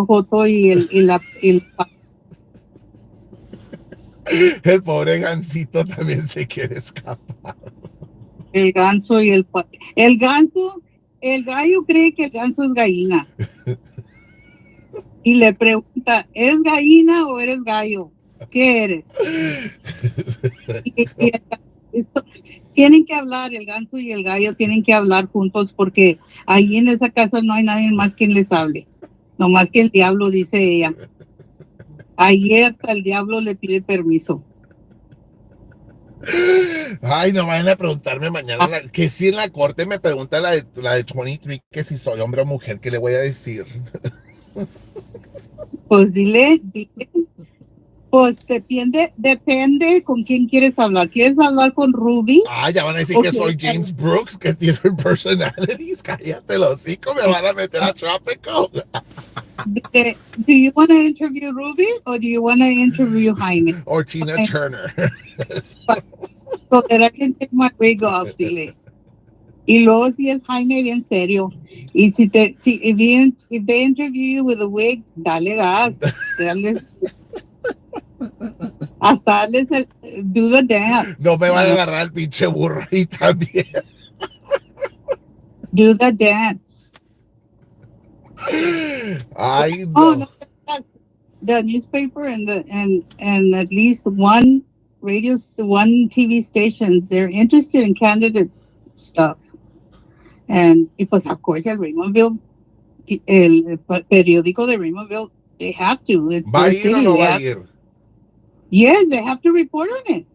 joto y el pobre gansito también se quiere escapar. El ganso y el gallo cree que el ganso es gallina. Y le pregunta, ¿eres gallina o eres gallo? ¿Qué eres? Tienen que hablar, el ganso y el gallo tienen que hablar juntos porque ahí en esa casa no hay nadie más quien les hable. Nomás que el diablo, dice ella. Ahí hasta el diablo le pide permiso. Ay, no vayan a preguntarme mañana que si en la corte me pregunta la de 23 que si soy hombre o mujer, ¿qué le voy a decir? Pues dile, pues depende con quién quieres hablar. ¿Quieres hablar con Ruby? Ah, ya van a decir que soy James Brooks, que tiene personalities. Cállate los hocico, me van a meter a Tropical. Do you want to interview Ruby or do you want to interview Jaime? Or Tina Turner. So that I can take my wig off, dile. Y luego si es Jaime bien serio. Y if they interview you with a wig, dale gas. Hasta darles do the dance. No me van a agarrar el pinche burro ahí también. Do the dance. Ay, no. Oh, no. The newspaper and at least one TV station, they're interested in candidates stuff. And pues of course el Raymondville, el periódico de Raymondville, they have to. ¿Va a ir o no va a ir? Yes, they have to report on it.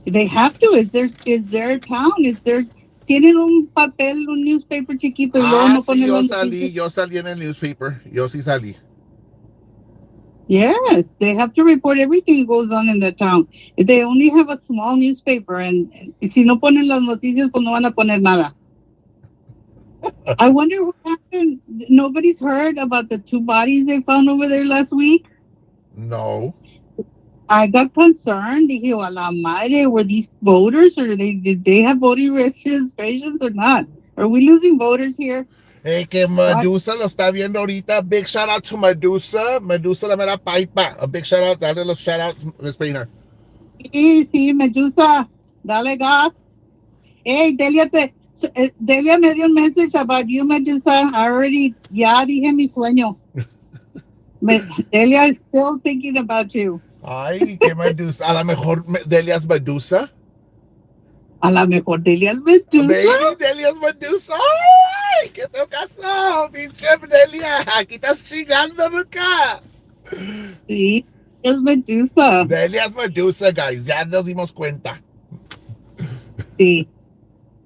They have to. It's their town. Tienen un papel, un newspaper chiquito y luego no ponen yo salí en el newspaper. Yo sí salí. Yes, they have to report everything that goes on in the town. If they only have a small newspaper and si no ponen las noticias, pues no van a poner nada. I wonder what happened. Nobody's heard about the 2 bodies they found over there last week? No. I got concerned. Dije, a la madre, were these voters or did they have voting registrations or not? Are we losing voters here? Que What? Medusa lo está viendo ahorita. Big shout out to Medusa. Medusa la mera paipa. A big shout out. Dale los shout outs, Miss Painter. Sí, sí, Medusa, dale gas. Hey, Delia me dio un message about you, Medusa. I already, ya dije mi sueño. Delia is still thinking about you. Ay, que Medusa. A lo mejor Delia's Medusa. A lo mejor Delia es Medusa. Baby, Delia's Medusa. Ay, ¿qué te pasó? Pinche Delia. Aquí estás chingando, Ruca. Sí, es Medusa. Delia's Medusa, guys. Ya nos dimos cuenta. Sí.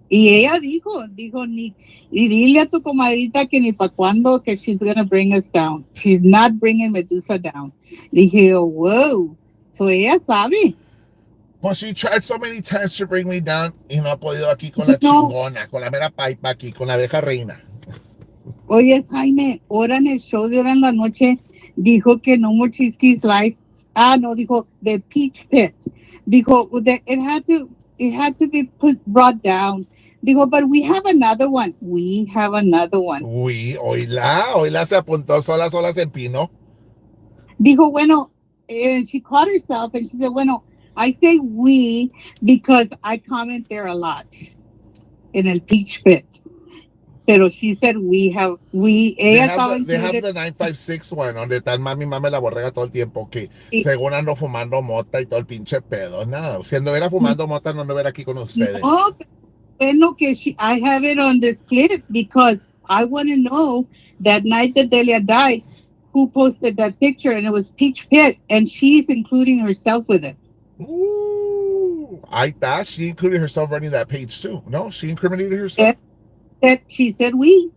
Y ella dijo, y dile a tu comadrita que ni para cuándo que she's gonna bring us down. She's not bringing Medusa down. Dije, wow. So ella sabe. Pues she tried so many times to bring me down y no ha podido aquí con la No, chingona, con la mera paipa aquí, con la abeja reina. oye, Jaime, ahora en el show de ahora en la noche dijo que No More Chisquis Life. Ah, no, dijo The Peach Pit. Dijo that it had to be brought down. Dijo, but we have another one. We have another one. Uy, oíla se apuntó sola se empinó. Dijo, bueno, she caught herself and she said, bueno, I say we because I comment there a lot in El Peach Pit. Pero she said ella estaba They have included. the 956 one, donde está mami la borrega todo el tiempo, que Y- según ando fumando mota y todo el pinche pedo. No, si anduviera fumando mota no anduviera aquí con ustedes. No, bueno, que I have it on this clip because I want to know that night that Delia died, who posted that picture, and it was Peach Pit, and she's including herself with it. Ooh, I thought she included herself running that page too. No, she incriminated herself. That she said we,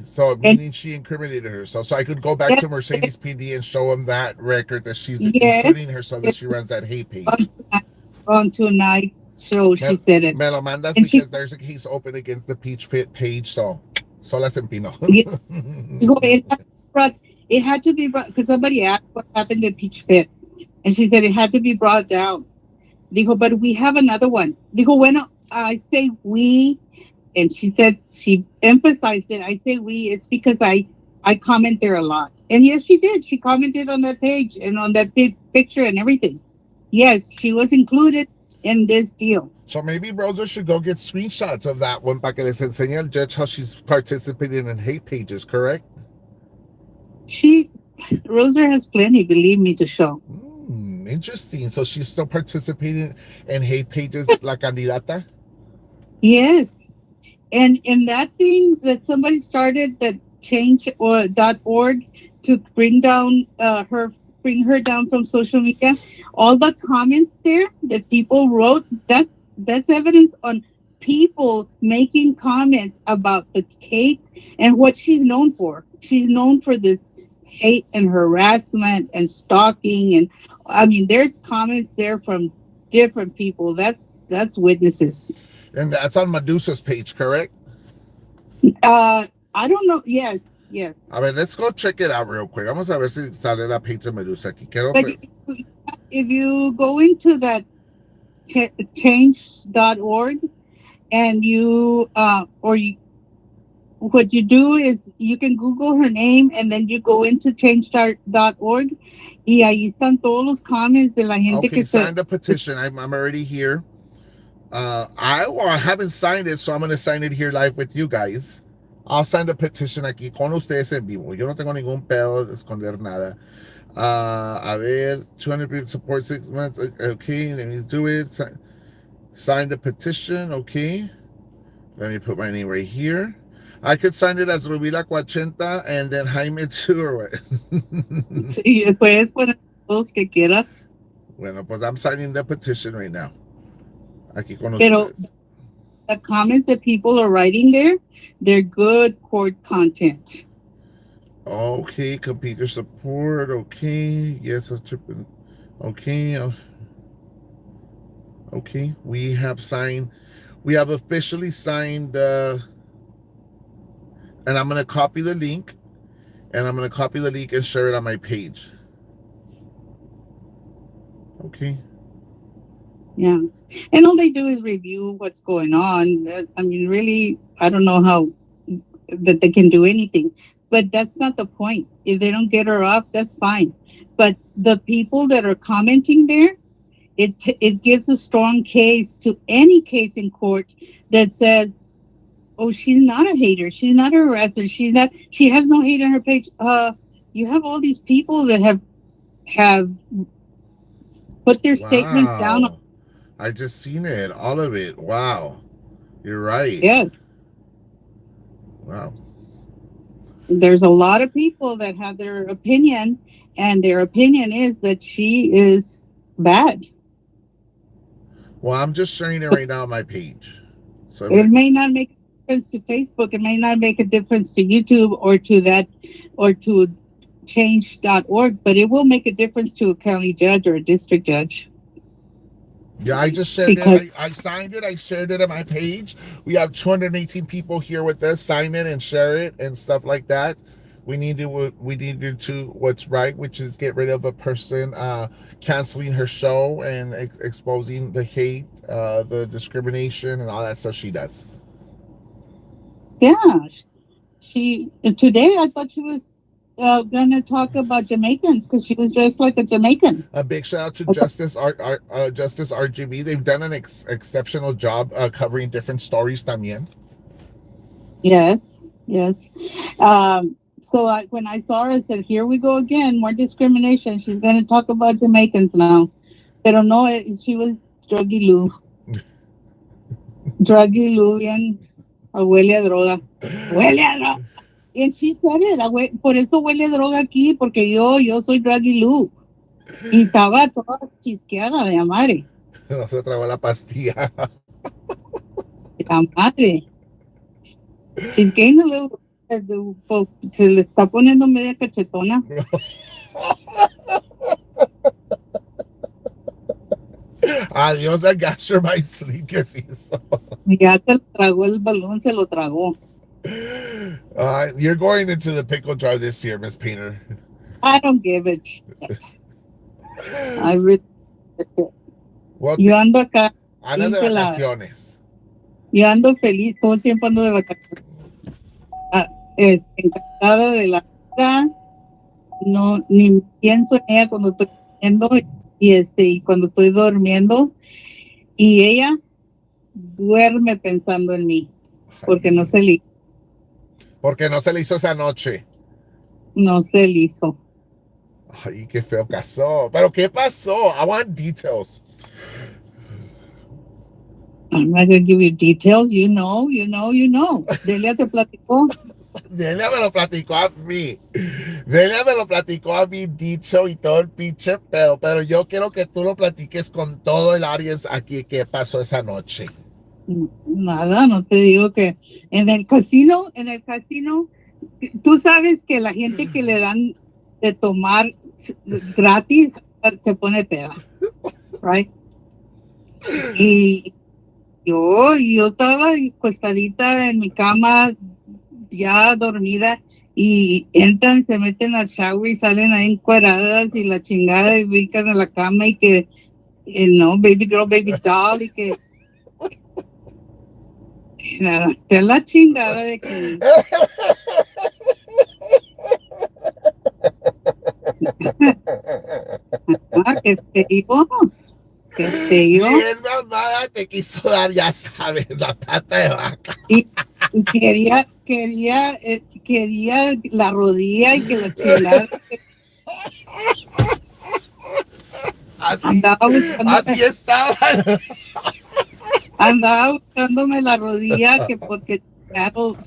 So and meaning she incriminated herself. So I could go back yes, to Mercedes PD and show him that record that she's yes, including herself, that yes, she runs that hate on, page. on tonight's show, she Me, said it, me lo mandas and she because there's a case open against the Peach Pit page. So las empino. yeah, it had to be brought because somebody asked what happened to Peach Pit, and she said it had to be brought down. Dijo, but we have another one. Dijo, bueno, I say we, and she said she emphasized it. I say we. It's because I comment there a lot, and yes, she did. She commented on that page and on that big picture and everything. Yes, she was included in this deal. So maybe Rosa should go get screenshots of that one para que les enseñe al judge how she's participating in hate pages, correct? She Rosa has plenty, believe me, to show. Interesting. So she's still participating in hate pages, la candidata? Yes, and in that thing that somebody started, that change.org, to bring her down from social media, all the comments there that people wrote, that's evidence on people making comments about the hate and what she's known for. She's known for this hate and harassment and stalking, and I mean there's comments there from different people. That's witnesses. And that's on Medusa's page, correct? I don't know. Yes, yes. A ver, let's go check it out real quick. Vamos a ver si sale la page de Medusa aquí. But if you go into that change.org and what you do is you can Google her name and then you go into change.org y ahí están todos los comments de la gente Okay, sign the petition. I'm already here. I haven't signed it, so I'm going to sign it here live with you guys. I'll sign the petition aquí con ustedes en vivo. Yo no tengo ningún pedo de esconder nada. A ver, 200 people support 6 months. Okay, let me do it. Sign the petition. Okay. Let me put my name right here. I could sign it as Rubila Cuachenta and then Jaime too, or what? Sí, puedes poner todos que quieras. Bueno, pues I'm signing the petition right now. Aquí con Pero ustedes. the comments that people are writing there, they're good court content. Okay, computer support. Okay, yes, okay. Okay, we have officially signed, and I'm going to copy the link, and share it on my page. Okay. Yeah. And all they do is review what's going on. I mean, really, I don't know how that they can do anything. But that's not the point. If they don't get her off, that's fine. But the people that are commenting there, it gives a strong case to any case in court that says, "Oh, she's not a hater. She's not a harasser. She's not. She has no hate on her page." You have all these people that have put their statements down. Wow. I just seen it. All of it. Wow. You're right. Yes, Wow. there's a lot of people that have their opinion, and their opinion is that she is bad. Well, I'm just sharing it right now on my page. So It may not make a difference to Facebook. It may not make a difference to YouTube or to that or to change.org, but it will make a difference to a county judge or a district judge. yeah, I just shared Because it. I signed it. I shared it on my page. We have 218 people here with us. Sign it and share it and stuff like that. We need to do what's right, which is get rid of a person canceling her show and exposing the hate, the discrimination, and all that stuff she does. yeah, she today I thought she was gonna talk about Jamaicans because she was dressed like a Jamaican. A big shout out to I thought, Justice RGB. They've done an exceptional job covering different stories también. yes, yes. So when I saw her, I said, "Here we go again, more discrimination." She's gonna talk about Jamaicans now. Pero no, she was druggy Lou. Druggy Lou bien, huele a droga. Huele a droga. And she said it, por eso huele a droga aquí, porque yo soy druggy Lou. Y estaba toda chisqueada de la madre. No se tragó la pastilla. La madre. She's getting a little, se le está poniendo media cachetona. Adiós la gasher by sleep que se hizo. Ya se lo tragó el balón, se lo tragó. You're going into the pickle jar this year, Miss Painter. I don't give a shit. I really Well, yo ando acá, andas de vacaciones. yo ando feliz, todo el tiempo ando de vacaciones. Encantada de la vida, no, ni pienso en ella cuando estoy comiendo y cuando estoy durmiendo, y ella duerme pensando en mí, porque no se le hizo esa noche. No se le hizo. Ay, qué feo pasó. ¿Pero qué pasó? I want details. I'm not going to give you details. You know. Delia te platicó. Delia me lo platicó a mí. Delia me lo platicó a mí, dicho y todo el pinche pedo. Pero yo quiero que tú lo platiques con todo el Aries aquí. ¿Qué pasó esa noche? Nada, no te digo que en el casino, tú sabes que la gente que le dan de tomar gratis se pone peda, right? Y yo estaba acostadita en mi cama, ya dormida, y entran, se meten al shower y salen ahí encueradas y la chingada y brincan a la cama y que, no, baby girl, baby doll, y que nada, está la chingada de que qué feo. Bien mamada te quiso dar, ya sabes, la pata de vaca. Y quería la rodilla y que la chingada. Así estaban. Andaba buscándome la rodilla que porque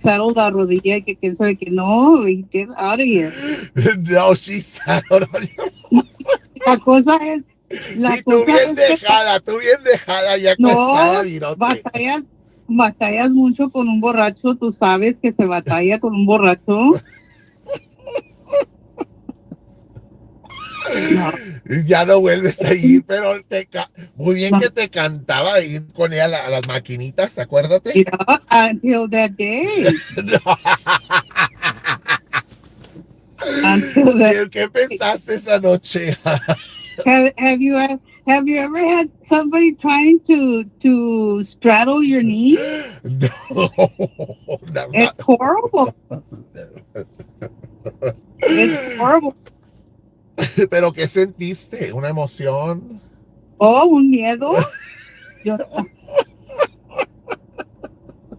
saddle la rodilla y que quién sabe que no, get out of here. No, she saddled on you. La cosa es y tú bien dejada, ya acostada, virote. Batallas mucho con un borracho, tú sabes que se batalla con un borracho. No. Ya no vuelves a ir, pero muy bien que te cantaba ir con ella a las maquinitas, acuérdate. Yeah, until that day. ¿Qué pensaste esa noche? Have you ever had somebody trying to straddle your knee? No, It's horrible. It's horrible. ¿Pero qué sentiste? ¿Una emoción? Oh, un miedo. Yo,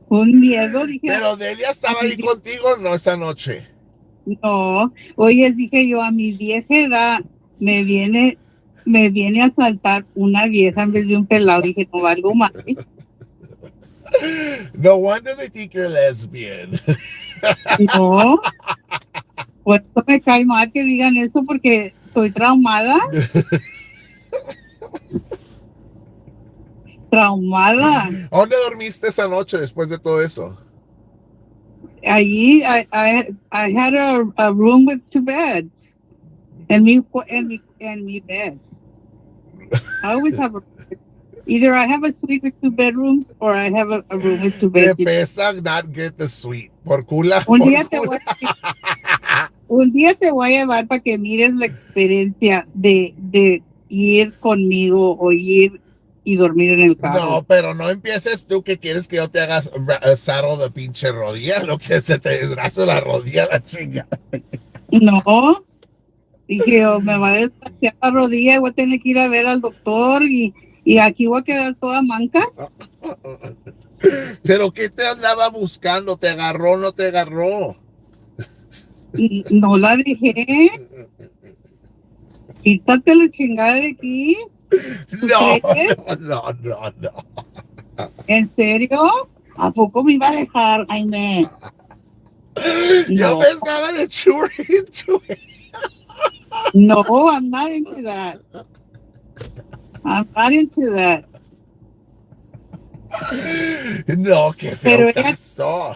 un miedo, dije, Pero Delia estaba ahí contigo, no, esa noche. no. Oye, dije yo, a mi vieja edad me viene a saltar una vieja en vez de un pelado. Dije, no valgo más. No wonder they think you're lesbian. No, pues esto me cae mal que digan eso porque estoy traumada. Traumada. ¿Dónde dormiste esa noche después de todo eso? Allí, I had a room with 2 beds. En mi bed. I always have either I have a suite with 2 bedrooms or I have a room with 2 Te beds. pesa not get the suite. Por cula. Un por día cula. un día te voy a llevar para que mires la experiencia de ir conmigo o ir y dormir en el carro. No, pero no empieces tú que quieres que yo te haga sarro de pinche rodilla, lo que se te desgracia la rodilla, la chinga. No, dije, me va a desgraciar la rodilla y voy a tener que ir a ver al doctor y aquí voy a quedar toda manca. Pero ¿qué te andaba buscando? ¿Te agarró o no te agarró? No la dejé. Quítate la chingada de aquí. No. ¿En serio? ¿A poco me iba a dejar, Jaime? Yo No. pensaba de you into it. No, I'm not into that. I'm not into that. No, qué feo caso.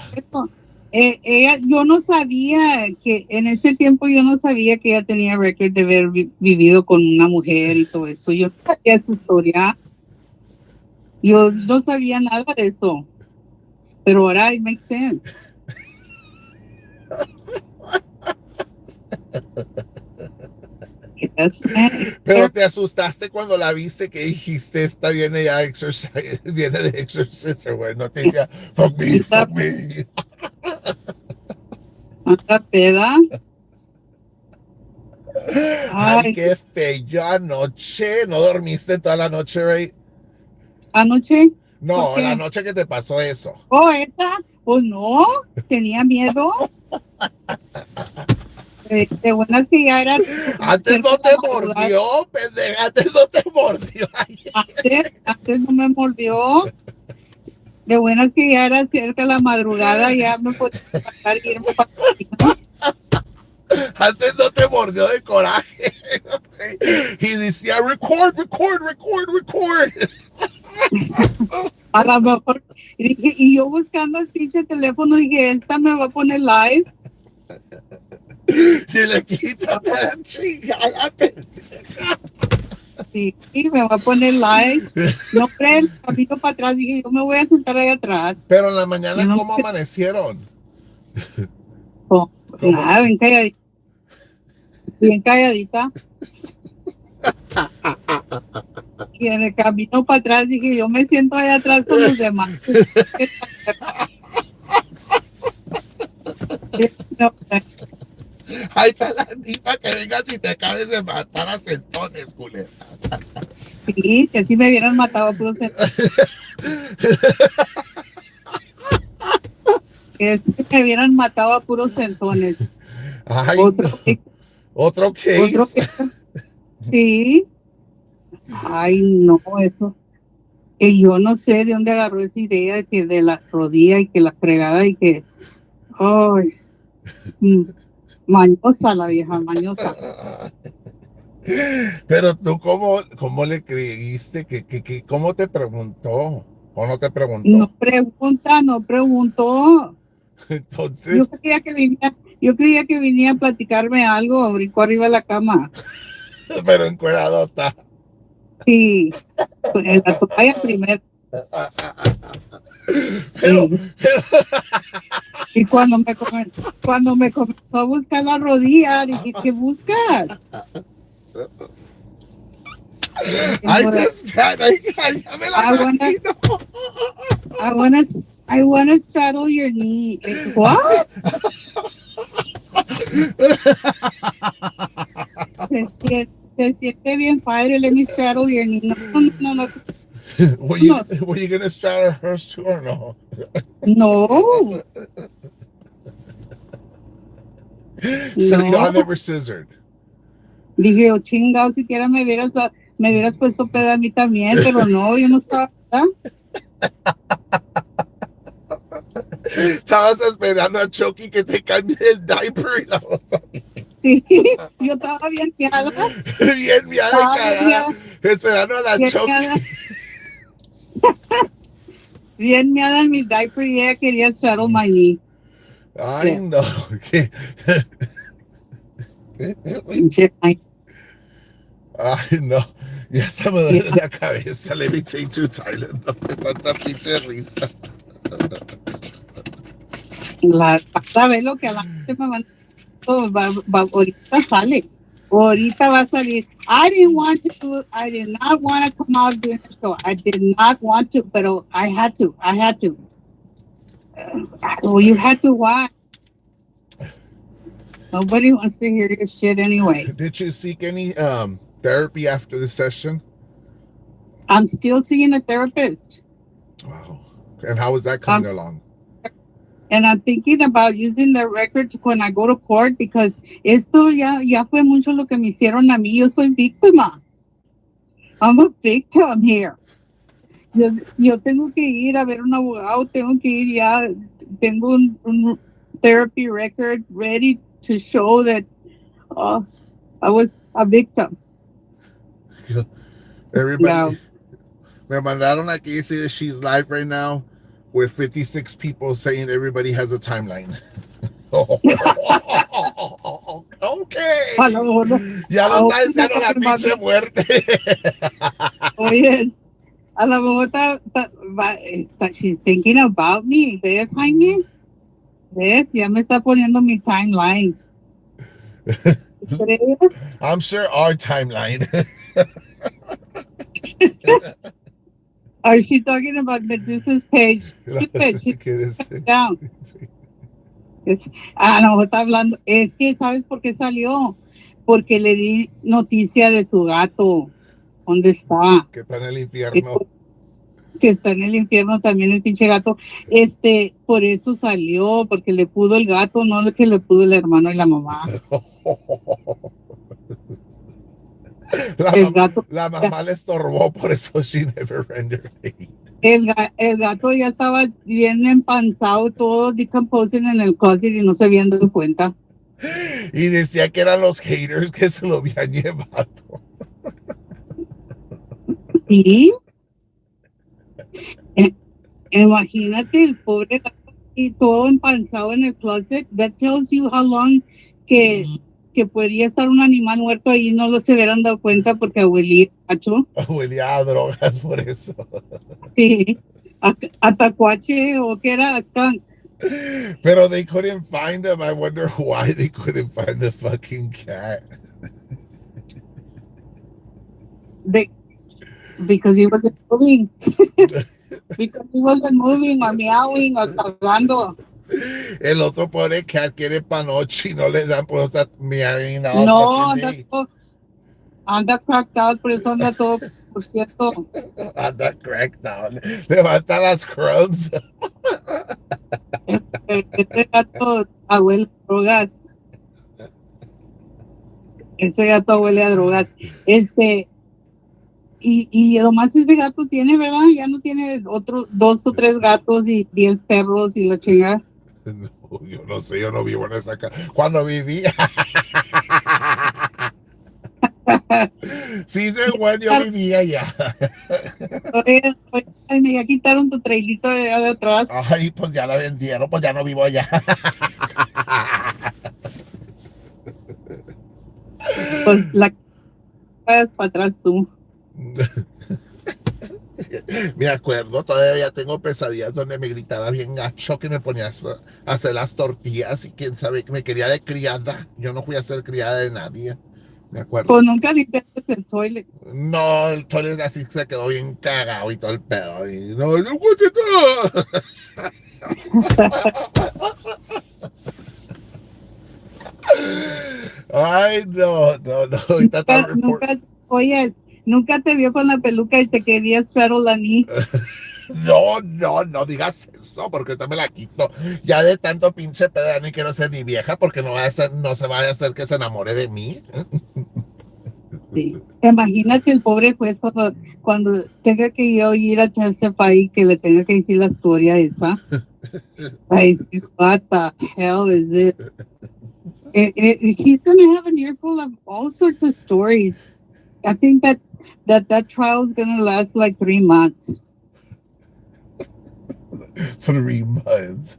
Ella, yo no sabía que en ese tiempo yo no sabía que ella tenía récord de haber vivido con una mujer y todo eso. Yo no sabía su historia. Yo no sabía nada de eso. Pero ahora it makes sense. Pero te asustaste cuando la viste, que dijiste, esta viene ya viene de Exorcist, güey, no te decía, fuck me. Anda peda. Ay, qué feo anoche. ¿No dormiste toda la noche, right? ¿Anoche? No, la noche que te pasó eso. Oh, ¿esa? Pues no, tenía miedo. De buenas que ya era. Antes no te mordió, pendeja. Antes no te mordió. Antes no me mordió. De buenas que ya era cerca de la madrugada, ya me podía pasar y irme para Antes no te mordió de coraje. Y decía, record. A lo mejor. Y yo buscando el pinche teléfono, dije, esta me va a poner live. Y le quita la chingada, pendeja. Sí, me va a poner live. No creen, camino para atrás, dije, yo me voy a sentar ahí atrás. Pero en la mañana, no, ¿cómo amanecieron? Oh, nada, bien calladita. Bien calladita. Y en el camino para atrás dije, yo me siento ahí atrás con los demás. Ahí está la niña, que vengas y te acabes de matar a centones, culera. Sí, que si me hubieran matado a puros centones. Que si me hubieran matado a puros centones. Ay, ¿Otro case? Sí. Ay, no, eso. Que yo no sé de dónde agarró esa idea de que de la rodilla y que la fregada y que. Ay. Mañosa la vieja, mañosa. Pero tú, ¿cómo le creíste? ¿Cómo te preguntó? ¿O no te preguntó? No preguntó. Entonces. Yo creía que venía a platicarme algo, brincó arriba de la cama. Pero encueradota. Sí, en la toalla primero. Pero. Y cuando me comenzó a buscar la rodilla, dije, ¿qué buscas? I just can't. Ya me la imagino. I want to straddle your knee. What? Se siente bien padre. Let me straddle your knee. No, no, no, no, Were you no, were you gonna straddle hers too or no? no, So y'all no. never scissored. Dije, oh, chingado, siquiera me hubieras puesto pedo a mí también, pero no, yo no estaba, ¿verdad? Estabas esperando a Chucky que te cambie el diaper y la otra. Sí, yo estaba bien miada, Bien miada y estaba bien cagada. miada, Esperando a la bien Chucky. miada, bien miada en mi diaper y ella quería straddle my knee. Ay, Yeah, no. ¿Qué? pinche, ay, Ay, no. Ya se me yeah. duele la cabeza. Let me take you Thailand. No sé tanta pinche risa. Vas a ver lo que a la gente me van ahorita sale. Ahorita va a salir. I did not want to come out doing the show. I did not want to, pero I had to. I had to. Well, you had to watch. Nobody wants to hear your shit anyway. Did you seek any therapy after the session? I'm still seeing a therapist. Wow. And how is that Um, coming along? and I'm thinking about using the record when I go to court because esto ya fue mucho lo que me hicieron a mí. Yo soy víctima. I'm a victim here. Yo tengo que ir a ver un abogado, tengo que ir ya, tengo un therapy record ready to show that I was a victim. Everybody, Yeah. me mandaron aquí say that she's live right now with 56 people saying everybody has a timeline. Okay. A lo mejor, Ya lo a lo está mejor está diciendo la talking about pinche me. muerte. Oye, a lo mejor she's thinking about me. ¿Ves, Jaime? ¿Ves? Ya me está poniendo mi timeline. ¿Crees? I'm sure our timeline. Or is she talking about Medusa's page? Stupid, she's down. A lo mejor está hablando. Es que, ¿sabes por qué salió? Porque le di noticia de su gato. ¿Dónde está? Que está en el infierno. Que está en el infierno también el pinche gato. Por eso salió, porque le pudo el gato, no que le pudo el hermano y la mamá. El gato, La mamá le estorbó, por eso she never rendered aid. el gato ya estaba bien empanzado, todo decomposing en el closet y no se habían dado cuenta. Y decía que eran los haters que se lo habían llevado. Sí. Imagínate el pobre gato y todo empanzado en el closet. That tells you how long que podía estar un animal muerto ahí y no lo se hubieran dado cuenta porque huelía gacho. Huelía a drogas por eso. Sí. A tacuache o que era skunk. Pero they couldn't find him. I wonder why they couldn't find the fucking cat. Because he wasn't moving. Because he wasn't moving or meowing or cagando. El otro pobre cat quiere panoche y no le dan por estar meowing all No, fucking day. anda cracked out, por eso anda todo, por cierto. Anda cracked down. Levanta las crumbs. Este gato huele a drogas. Ese gato huele a drogas. Y nomás ese gato tiene, ¿verdad? Ya no tiene otros 2 o 3 gatos y 10 perros y la chingada. No, yo no sé, yo no vivo en esa casa. Cuando viví. Sí, sé cuando yo vivía allá. Oye, me ya quitaron tu trailito de atrás. Ay, pues ya la vendieron, pues ya no vivo allá. Pues la vas para atrás tú. Me acuerdo, todavía tengo pesadillas donde me gritaba bien gacho que me ponía a hacer las tortillas y quién sabe que me quería de criada. Yo no fui a ser criada de nadie. me acuerdo. Pues nunca limpiaste el toilet. No, el toilet así se quedó bien cagado y todo el pedo. Y no, es un cuchito. Ay, no. Ahorita está report. Oye, nunca te vio con la peluca y te quería straddle la knee. No digas eso, porque ahorita me la quito. Ya de tanto pinche pedo, ya ni quiero ser ni vieja, porque no se vaya a hacer que se enamore de mí. Sí. Imagínate el pobre juez cuando tenga que yo ir a testify que le tenga que decir la historia esa. Ay, what the hell is it? He's gonna have an earful of all sorts of stories. I think that trial is gonna last like 3 months. 3 months.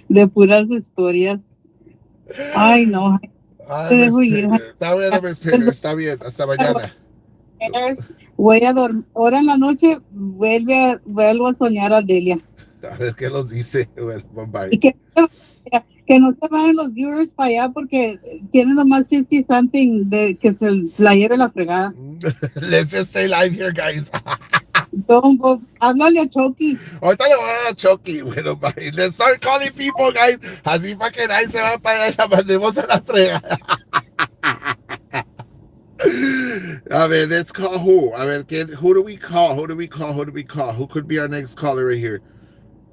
De puras historias. Ay, no. Ah, Te Miss dejo ir. Pinner. Está bien, Miss Pinner, está bien. Hasta mañana. Voy a dormir. Ahora en la noche vuelvo a soñar a Delia. A ver qué nos dice. Bueno, bye Y bye. que no se vayan los viewers para allá porque tienen nomás 50 something de que se la lleve la fregada. Let's just stay live here, guys. Háblale a Chucky. Ahorita le voy a dar a Chucky. Bueno, bye. Let's start calling people, guys. Así para que nadie se va a parar y la mandemos a la fregada. A ver, let's call who? A ver, who do we call? Who could be our next caller right here?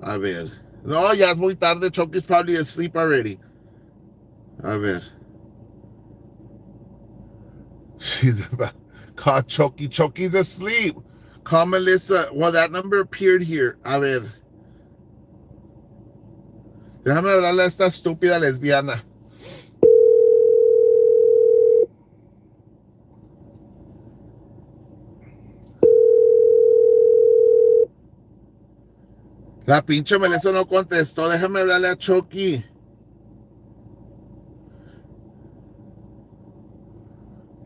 A ver. No, ya es muy tarde. Chucky's probably asleep already. A ver. She's about call Chucky. Chucky's asleep. Call Melissa. Well, that number appeared here. A ver. Déjame hablarle a esta estúpida lesbiana. La pinche Melissa no contestó. Déjame hablarle a Chucky.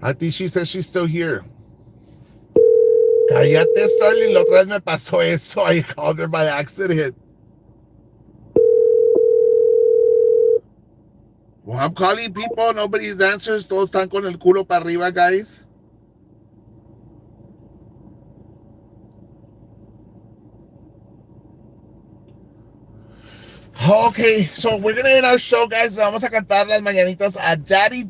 I think she says she's still here. Cállate, Starling. La otra vez me pasó eso. I called her by accident. Well, I'm calling people. Nobody's answers. Todos están con el culo para arriba, guys. Okay, so we're gonna end our show, guys. Vamos a cantar las mañanitas a Daddy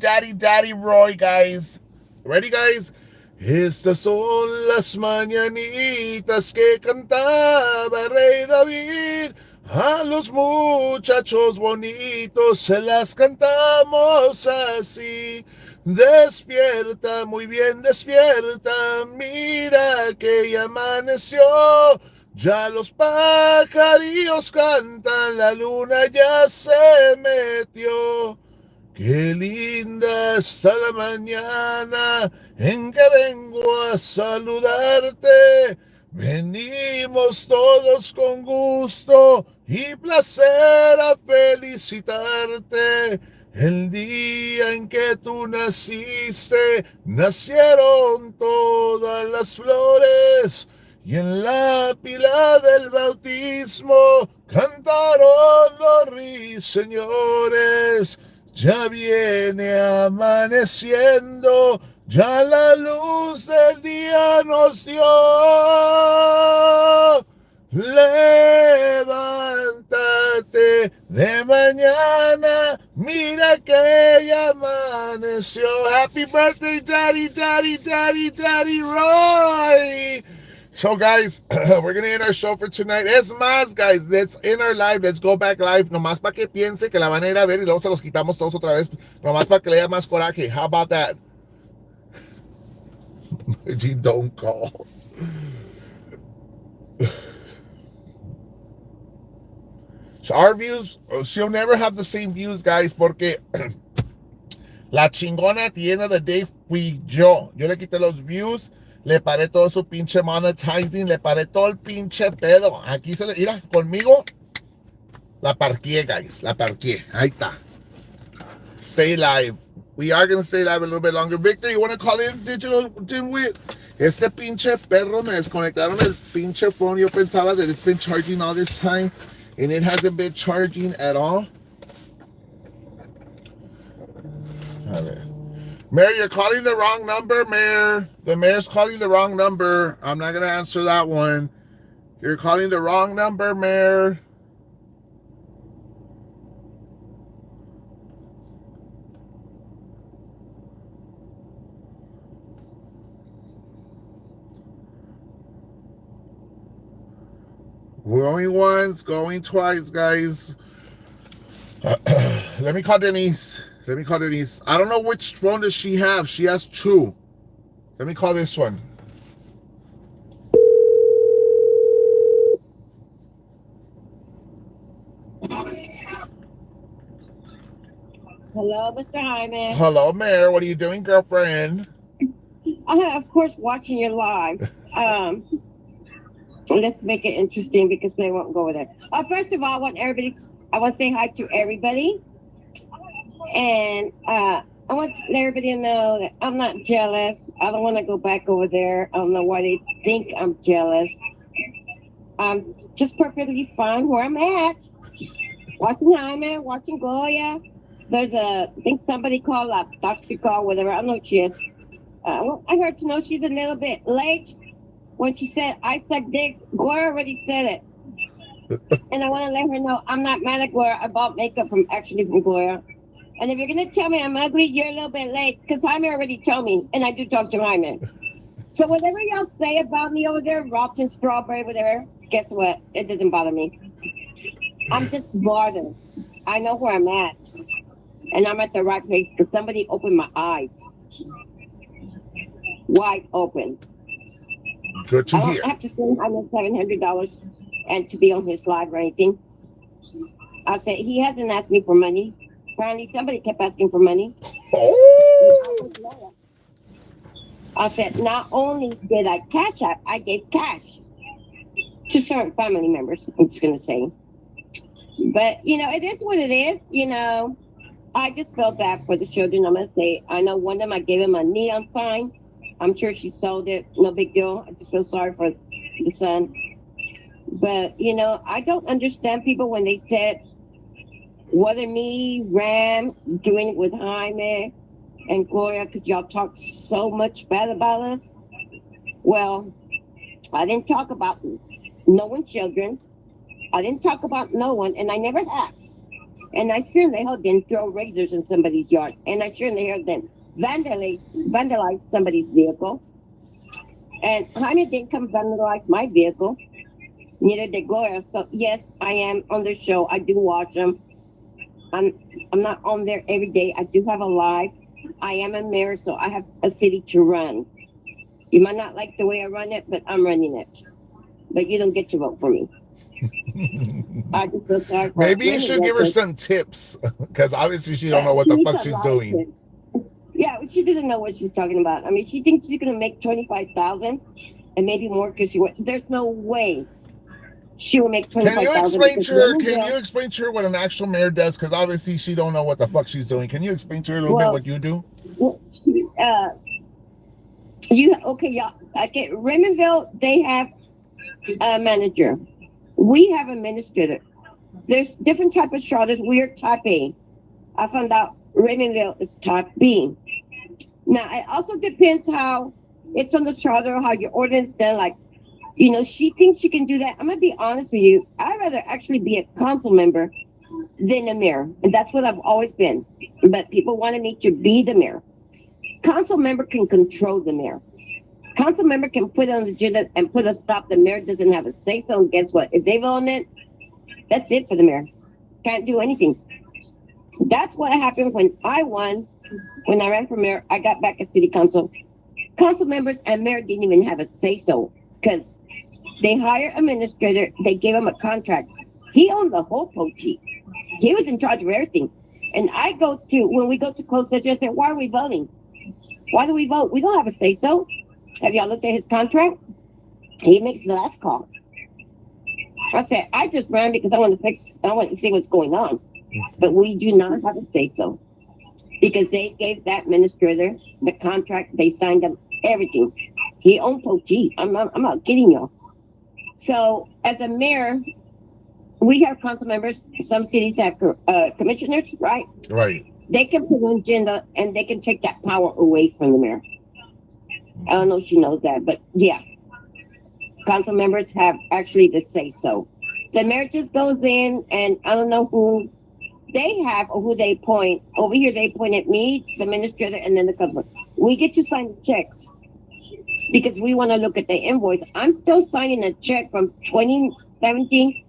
Roy, guys. Ready, guys? Estas son las mañanitas que cantaba el rey David. A los muchachos bonitos se las cantamos así. Despierta, muy bien despierta, mira que ya amaneció. Ya los pajarillos cantan, la luna ya se metió. Qué linda está la mañana en que vengo a saludarte. Venimos todos con gusto y placer a felicitarte. El día en que tú naciste, nacieron todas las flores. Y en la pila del bautismo cantaron los ruiseñores. Ya viene amaneciendo, ya la luz del día nos dio. Levántate de mañana, mira que ya amaneció. Happy birthday, Daddy Roy. So, guys, we're going to end our show for tonight. Es más, guys, let's end our live. Let's go back live. Nomás para que piense que la van a ir a ver y luego se los quitamos todos otra vez. Nomás para que le dé más coraje. How about that? G, don't call. So our views, she'll never have the same views, guys, porque la chingona at the end of the day fui yo. Yo le quité los views. Le paré todo su pinche monetizing, le paré todo el pinche pedo. Aquí se le, mira, conmigo, la parqué, guys, la parqué. Ahí está. Stay live. We are going to stay live a little bit longer. Victor, you want to call in digital dimwit? Este pinche perro, me desconectaron el pinche phone. Yo pensaba that it's been charging all this time, and it hasn't been charging at all. A ver. Mayor, you're calling the wrong number, Mayor. The mayor's calling the wrong number. I'm not going to answer that one. You're calling the wrong number, Mayor. Going once, going twice, guys. Let me call Denise. I don't know which phone does she have. She has two. Let me call this one. Hello, Mr. Hyman. Hello, Mayor. What are you doing, girlfriend? Of course, watching your live. Let's make it interesting because they won't go with it. First of all, I want to say hi to everybody. And I want everybody to know that I'm not jealous. I don't want to go back over there. I don't know why they think I'm jealous. I'm just perfectly fine where I'm at. Watching Jaime, watching Gloria. There's I think somebody called a Toxico, whatever. I don't know what she is. I heard to know she's a little bit late when she said I suck dicks. Gloria already said it. And I want to let her know I'm not mad at Gloria. I bought makeup from Gloria. And if you're going to tell me I'm ugly, you're a little bit late because Jaime already told me, and I do talk to Jaime. So whatever y'all say about me over there, rotten strawberry, whatever, guess what? It doesn't bother me. I'm just smarter. I know where I'm at. And I'm at the right place because somebody opened my eyes. Wide open. Good to I hear. don't have to spend $700 and to be on his live or anything. I said, he hasn't asked me for money. Apparently somebody kept asking for money. Oh! I said, not only did I cash out, I gave cash to certain family members, I'm just going to say. But, it is what it is. I just felt bad for the children. I'm going to say, I know one of them, I gave him a neon sign. I'm sure she sold it. No big deal. I just feel sorry for the son. But, I don't understand people when they said, whether me, Ram, doing it with Jaime and Gloria, because y'all talk so much bad about us. Well, I didn't talk about no one's children. I didn't talk about no one, and I never have. And I sure in the hell didn't throw razors in somebody's yard. And I sure in the hell didn't vandalize somebody's vehicle. And Jaime didn't come vandalize my vehicle. Neither did Gloria. So, yes, I am on their show. I do watch them. I'm not on there every day. I do have a live. I am a mayor, so I have a city to run. You might not like the way I run it, but I'm running it. But you don't get to vote for me. I just feel sorry for Maybe you should give her some tips, because obviously she don't know what the fuck she's doing. Yeah, she doesn't know what she's talking about. I mean, she thinks she's gonna make $25,000 and maybe more because there's no way she will make $25,000. Can you explain to her what an actual mayor does? Because obviously she don't know what the fuck she's doing. Can you explain to her a little bit what you do? Well, y'all. Okay, Raymondville, they have a manager. We have a administrator. There's different type of charters. We are type A. I found out Raymondville is type B. Now, it also depends how it's on the charter, how your ordinance done. Like, she thinks she can do that. I'm going to be honest with you. I'd rather actually be a council member than a mayor. And that's what I've always been. But people wanted me to be the mayor. Council member can control the mayor. Council member can put on the agenda and put a stop. The mayor doesn't have a say so. And guess what? If they vote on it, that's it for the mayor. Can't do anything. That's what happened when I won. When I ran for mayor, I got back at city council. Council members and mayor didn't even have a say so because they hired an administrator. They gave him a contract. He owned the whole poachie. He was in charge of everything. And when we go to closed session, I say, why are we voting? Why do we vote? We don't have a say so. Have y'all looked at his contract? He makes the last call. I said, I just ran because I want to see what's going on. But we do not have a say so. Because they gave that administrator the contract, they signed up everything. He owned Poachie. I'm not kidding y'all. So as a mayor, we have council members. Some cities have commissioners, right? Right. They can put an agenda and they can take that power away from the mayor. I don't know if she knows that, but yeah, council members have actually the say so. The mayor just goes in and I don't know who they have or who they appoint. Over here, they appointed me, the administrator, and then the council. We get to sign the checks because we want to look at the invoice. I'm still signing a check from 2017.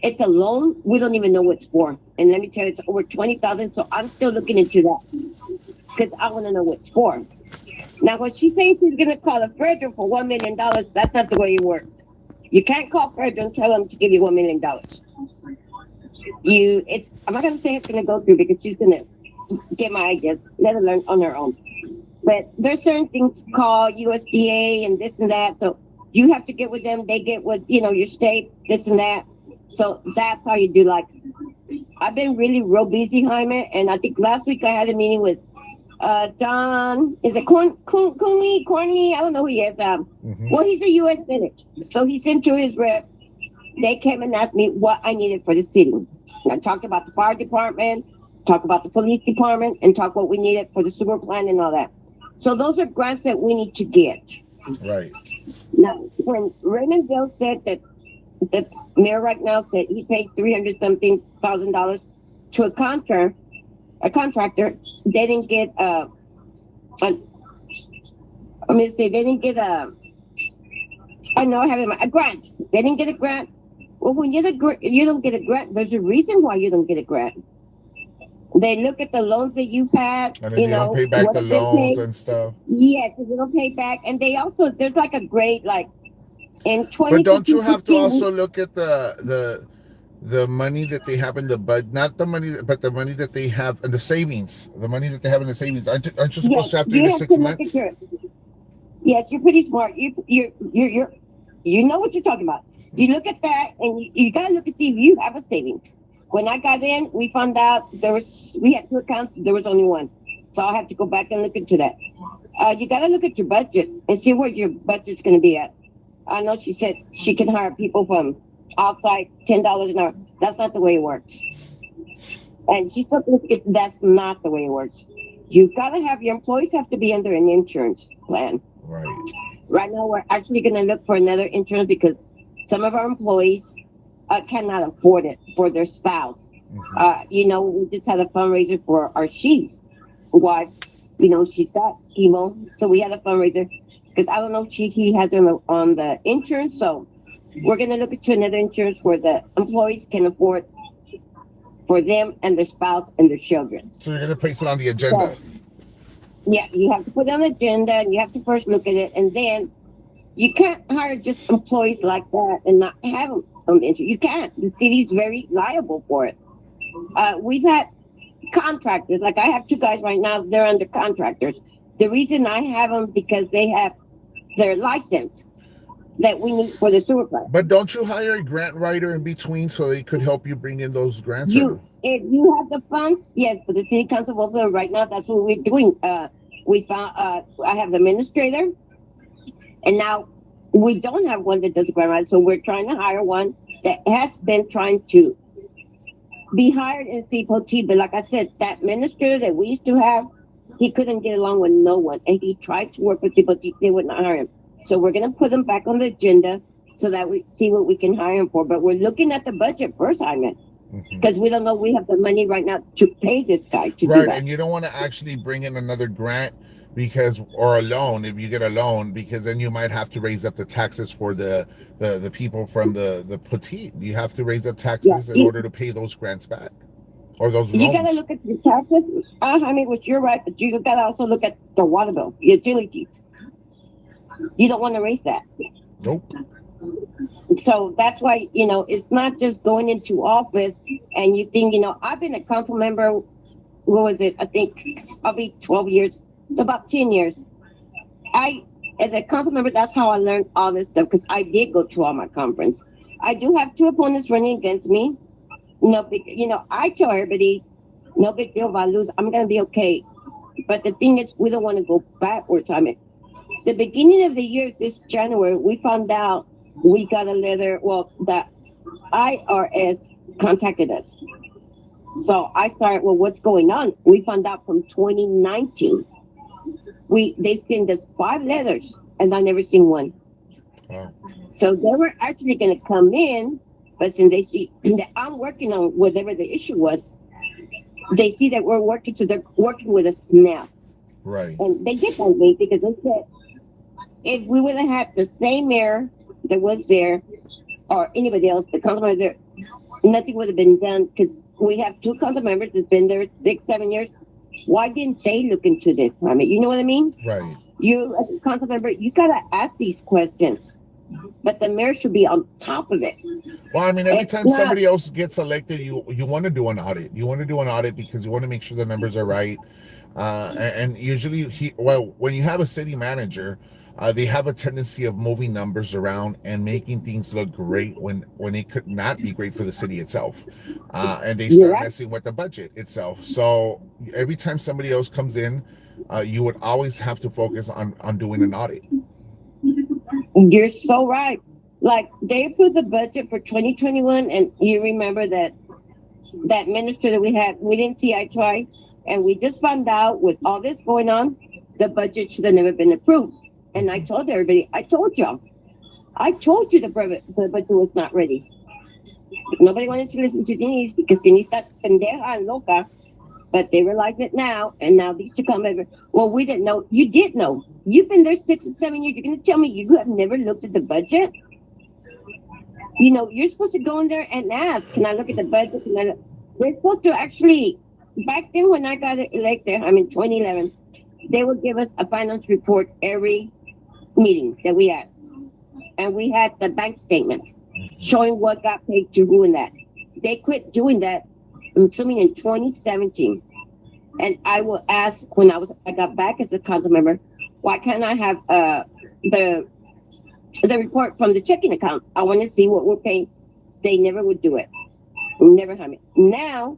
It's a loan. We don't even know what it's for. And let me tell you, it's over 20,000. So I'm still looking into that because I want to know what it's for. Now, when she thinks she's going to call a federal for $1 million, that's not the way it works. You can't call federal and tell them to give you $1 million. I'm not going to say it's going to go through because she's going to get my ideas, let her learn on her own. But there's certain things called USDA and this and that. So you have to get with them. They get with, your state, this and that. So that's how you do like, I've been really real busy, Jaime. And I think last week I had a meeting with John, is it Corny? I don't know who he is. Well, he's a U.S. Senate. So he sent to his rep. They came and asked me what I needed for the city. And I talked about the fire department, talked about the police department, and talked what we needed for the sewer plant and all that. So those are grants that we need to get. Right. Now, when Raymondville said that the mayor right now said he paid $300-something thousand to a contractor, they didn't get they didn't get a grant. They didn't get a grant. Well, when you don't get a grant, there's a reason why you don't get a grant. They look at the loans that you've had, and then they don't pay back the loans and stuff. Yes, they don't pay back, and they also there's like a grade like in 20. But don't you have to also look at the money that they have in the budget, not the money, but the money that they have in the savings, the money that they have in the savings? Aren't you supposed to have to do 6 months? Yes, you're pretty smart. You know what you're talking about. You look at that, and you gotta look and see if you have a savings. When I got in, we found out we had 2 accounts. There was only one, so I have to go back and look into that. You gotta look at your budget and see what your budget's gonna be at. I know she said she can hire people from outside $10 an hour. That's not the way it works. And she's looking to that's not the way it works. You've got to have your employees have to be under an insurance plan. Right. Right now, we're actually going to look for another insurance because some of our employees cannot afford it for their spouse. We just had a fundraiser for our chief's wife. She's got chemo, so we had a fundraiser because I don't know if he has her on the insurance. So we're going to look into another insurance where the employees can afford for them and their spouse and their children. So you're going to place it on the agenda. So, yeah, you have to put it on the agenda and you have to first look at it, and then you can't hire just employees like that and not have them on the insurance. You can't. The city's very liable for it. We've had contractors, like I have 2 guys right now, they're under contractors. The reason I have them because they have their license that we need for the sewer plant. But don't you hire a grant writer in between so they could help you bring in those grants? If you have the funds, yes, but the city council of Oakland right now, that's what we're doing. We found I have the administrator, and now we don't have one that does the grant writer, so we're trying to hire one that has been trying to be hired in CPOT. But like I said, that administrator that we used to have, he couldn't get along with no one, and he tried to work with CPOT, they would not hire him. So we're going to put them back on the agenda so that we see what we can hire him for. But we're looking at the budget first, I meant. Because we don't know we have the money right now to pay this guy to do that. And you don't want to actually bring in another grant or a loan if you get a loan, because then you might have to raise up the taxes for the people from the petite. You have to raise up taxes in order to pay those grants back or those loans. You got to look at the taxes. I mean, which you're right, but you got to also look at the water bill, utilities. You don't want to raise that. Nope. So that's why, it's not just going into office and you think, I've been a council member, what was it? I think I'll be 12 years. It's about 10 years. As a council member, that's how I learned all this stuff because I did go to all my conference. I do have 2 opponents running against me. I tell everybody, no big deal if I lose. I'm going to be okay. But the thing is, we don't want to go backwards. I mean, the beginning of the year, this January, we found out we got a letter. Well, the IRS contacted us So I started, well, what's going on? We found out from 2019. They sent us 5 letters, and I never seen one. Wow. So they were actually going to come in, but since they see that I'm working on whatever the issue was, they see that we're working, so they're working with us now. Right. And they did thank me because they said if we would have had the same mayor that was there or anybody else, the council member there, nothing would have been done because we have 2 council members that's been there 6, 7 years. Why didn't they look into this? I mean, you know what I mean? Right. You, as a council member, you gotta ask these questions, but the mayor should be on top of it. Well, I mean, every It's time not. somebody else gets elected, you want to do an audit. You want to do an audit because you want to make sure the numbers are right. And usually, when you have a city manager, they have a tendency of moving numbers around and making things look great when it could not be great for the city itself. And they You're start right. messing with the budget itself. So every time somebody else comes in, you would always have to focus on doing an audit. You're so right. Like they approved the budget for 2021, and you remember that minister that we had, we didn't see eye to eye, and we just found out with all this going on, the budget should have never been approved. And I told everybody, I told you the budget was not ready. Nobody wanted to listen to Denise because Denise got pendeja and loca, but they realize it now, and now these two come over. Well, we didn't know. You did know. You've been there 6 or 7 years. You're going to tell me you have never looked at the budget? You know, you're supposed to go in there and ask, can I look at the budget? They're supposed to actually, back then when I got elected, I mean 2011, they would give us a finance report every meeting that we had. And we had the bank statements showing what got paid to who and that. They quit doing that, I'm assuming in 2017. And I will ask when I got back as a council member, why can't I have the report from the checking account? I want to see what we're paying. They never would do it. Never have it. Now,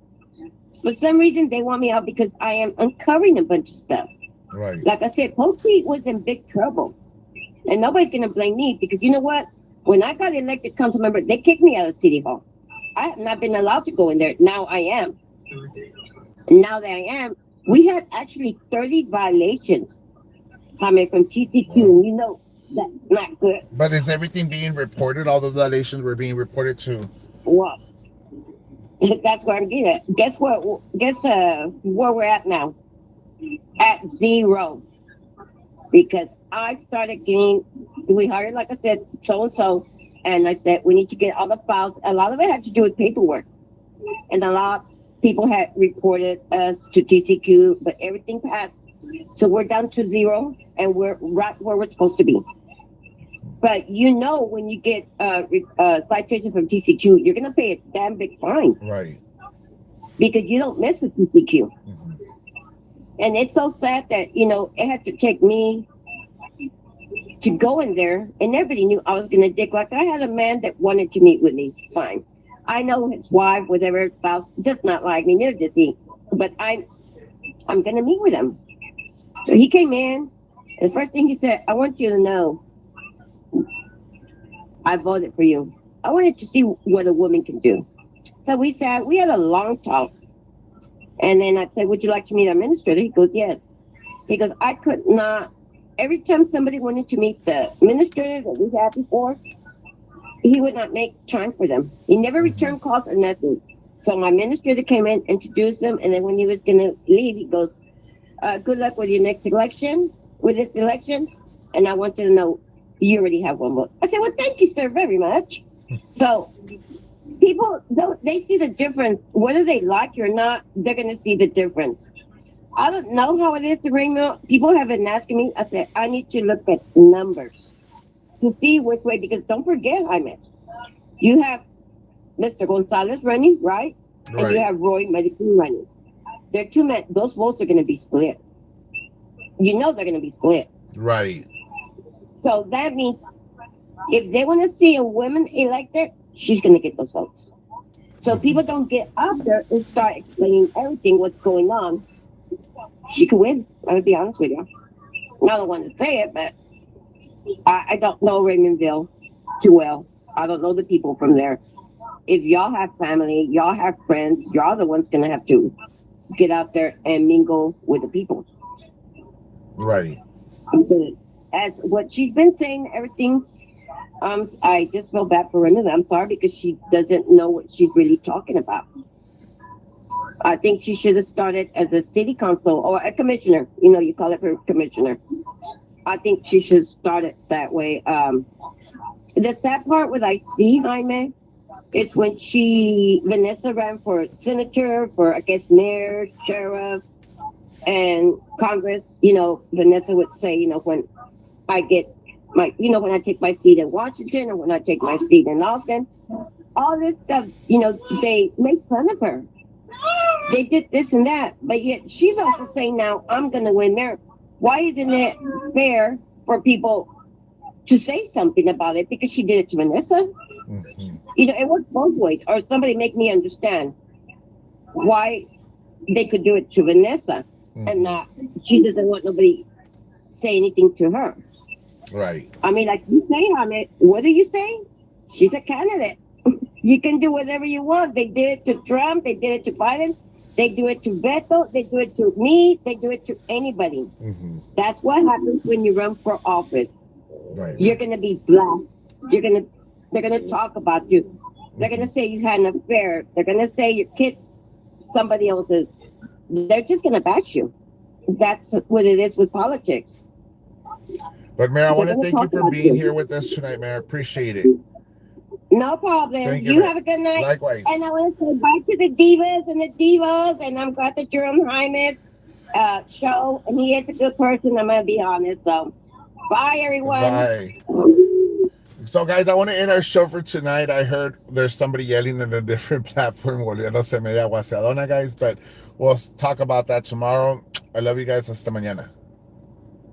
for some reason, they want me out because I am uncovering a bunch of stuff. Right. Like I said, Poteet was in big trouble. And nobody's going to blame me because you know what? When I got elected council member, they kicked me out of City Hall. I have not been allowed to go in there. Now I am. And now that I am, we had actually 30 violations coming from TCQ. Wow. You know, that's not good. But is everything being reported? All the violations were being reported to? Well, that's where I'm getting at. Guess what? Guess where we're at now? At 0. Because I started getting, we hired, like I said, so and so, and I said we need to get all the files. A lot of it had to do with paperwork, and a lot of people had reported us to TCQ, but everything passed. So we're down to 0, and we're right where we're supposed to be. But you know, when you get a citation from TCQ, you're gonna pay a damn big fine. Right. Because you don't mess with TCQ. Mm-hmm. And it's so sad that, you know, it had to take me to go in there, and everybody knew I was gonna dig. Like I had a man that wanted to meet with me, fine. I know his wife, whatever his spouse, does not like me, neither does he. But I'm gonna meet with him. So he came in, and the first thing he said, I want you to know I voted for you. I wanted to see what a woman can do. So we had a long talk. And then I said, would you like to meet our administrator? He goes, yes. He goes, I could not, every time somebody wanted to meet the administrator that we had before, he would not make time for them. He never returned calls or nothing. So my administrator came in, introduced him, and then when he was going to leave, he goes, good luck with your next election, with this election, and I want you to know you already have one vote. I said, well, thank you, sir, very much. So people, they see the difference. Whether they like you or not, they're going to see the difference. I don't know how it is to ring mill. People have been asking me. I said, I need to look at numbers to see which way, because don't forget, Jaime, you have Mr. Gonzalez running, right? Right. And you have Roy Medicine running. There are two men. Those votes are going to be split. You know they're going to be split. Right. So that means if they want to see a woman elected, she's going to get those votes. So people don't get out there and start explaining everything, what's going on. She could win. I'm going to be honest with you. I don't want to say it, but I don't know Raymondville too well. I don't know the people from there. if y'all have family, y'all have friends, y'all the ones gonna have to get out there and mingle with the people. Right. But as what she's been saying, everything. I just feel bad for Renata. I'm sorry because she doesn't know what she's really talking about. I think she should have started as a city council or a commissioner. You know, you call it for commissioner. I think she should start it that way. The sad part with I see Jaime, it's when Vanessa ran for senator, for I guess mayor, sheriff, and Congress. You know, Vanessa would say, you know, when I get when I take my seat in Washington or when I take my seat in Austin, all this stuff, you know, they make fun of her. They did this and that, but yet she's also saying now, I'm going to win there. Why isn't it fair for people to say something about it? Because she did it to Vanessa. Mm-hmm. You know, it works both ways. Or somebody make me understand why they could do it to Vanessa and not, she doesn't want nobody say anything to her. Right. I mean, like you say, Hamid, what do you say? She's a candidate. You can do whatever you want. They did it to Trump. They did it to Biden. They do it to Beto. They do it to me. They do it to anybody. Mm-hmm. That's what happens when you run for office. Right. You're gonna be blasted. They're gonna talk about you. They're gonna say you had an affair. They're gonna say your kids, somebody else's. They're just gonna bash you. That's what it is with politics. But Mayor, I want to thank you for being here with us tonight, Mayor. Appreciate it. No problem. Thank you have a good night. Likewise. And I want to say bye to the divas and the divas. And I'm glad that you're on Jaime's show. And he is a good person. I'm going to be honest. So, bye, everyone. Bye. So, guys, I want to end our show for tonight. I heard there's somebody yelling in a different platform. Volviéndose media guaseadona, guys. But we'll talk about that tomorrow. I love you guys. Hasta mañana.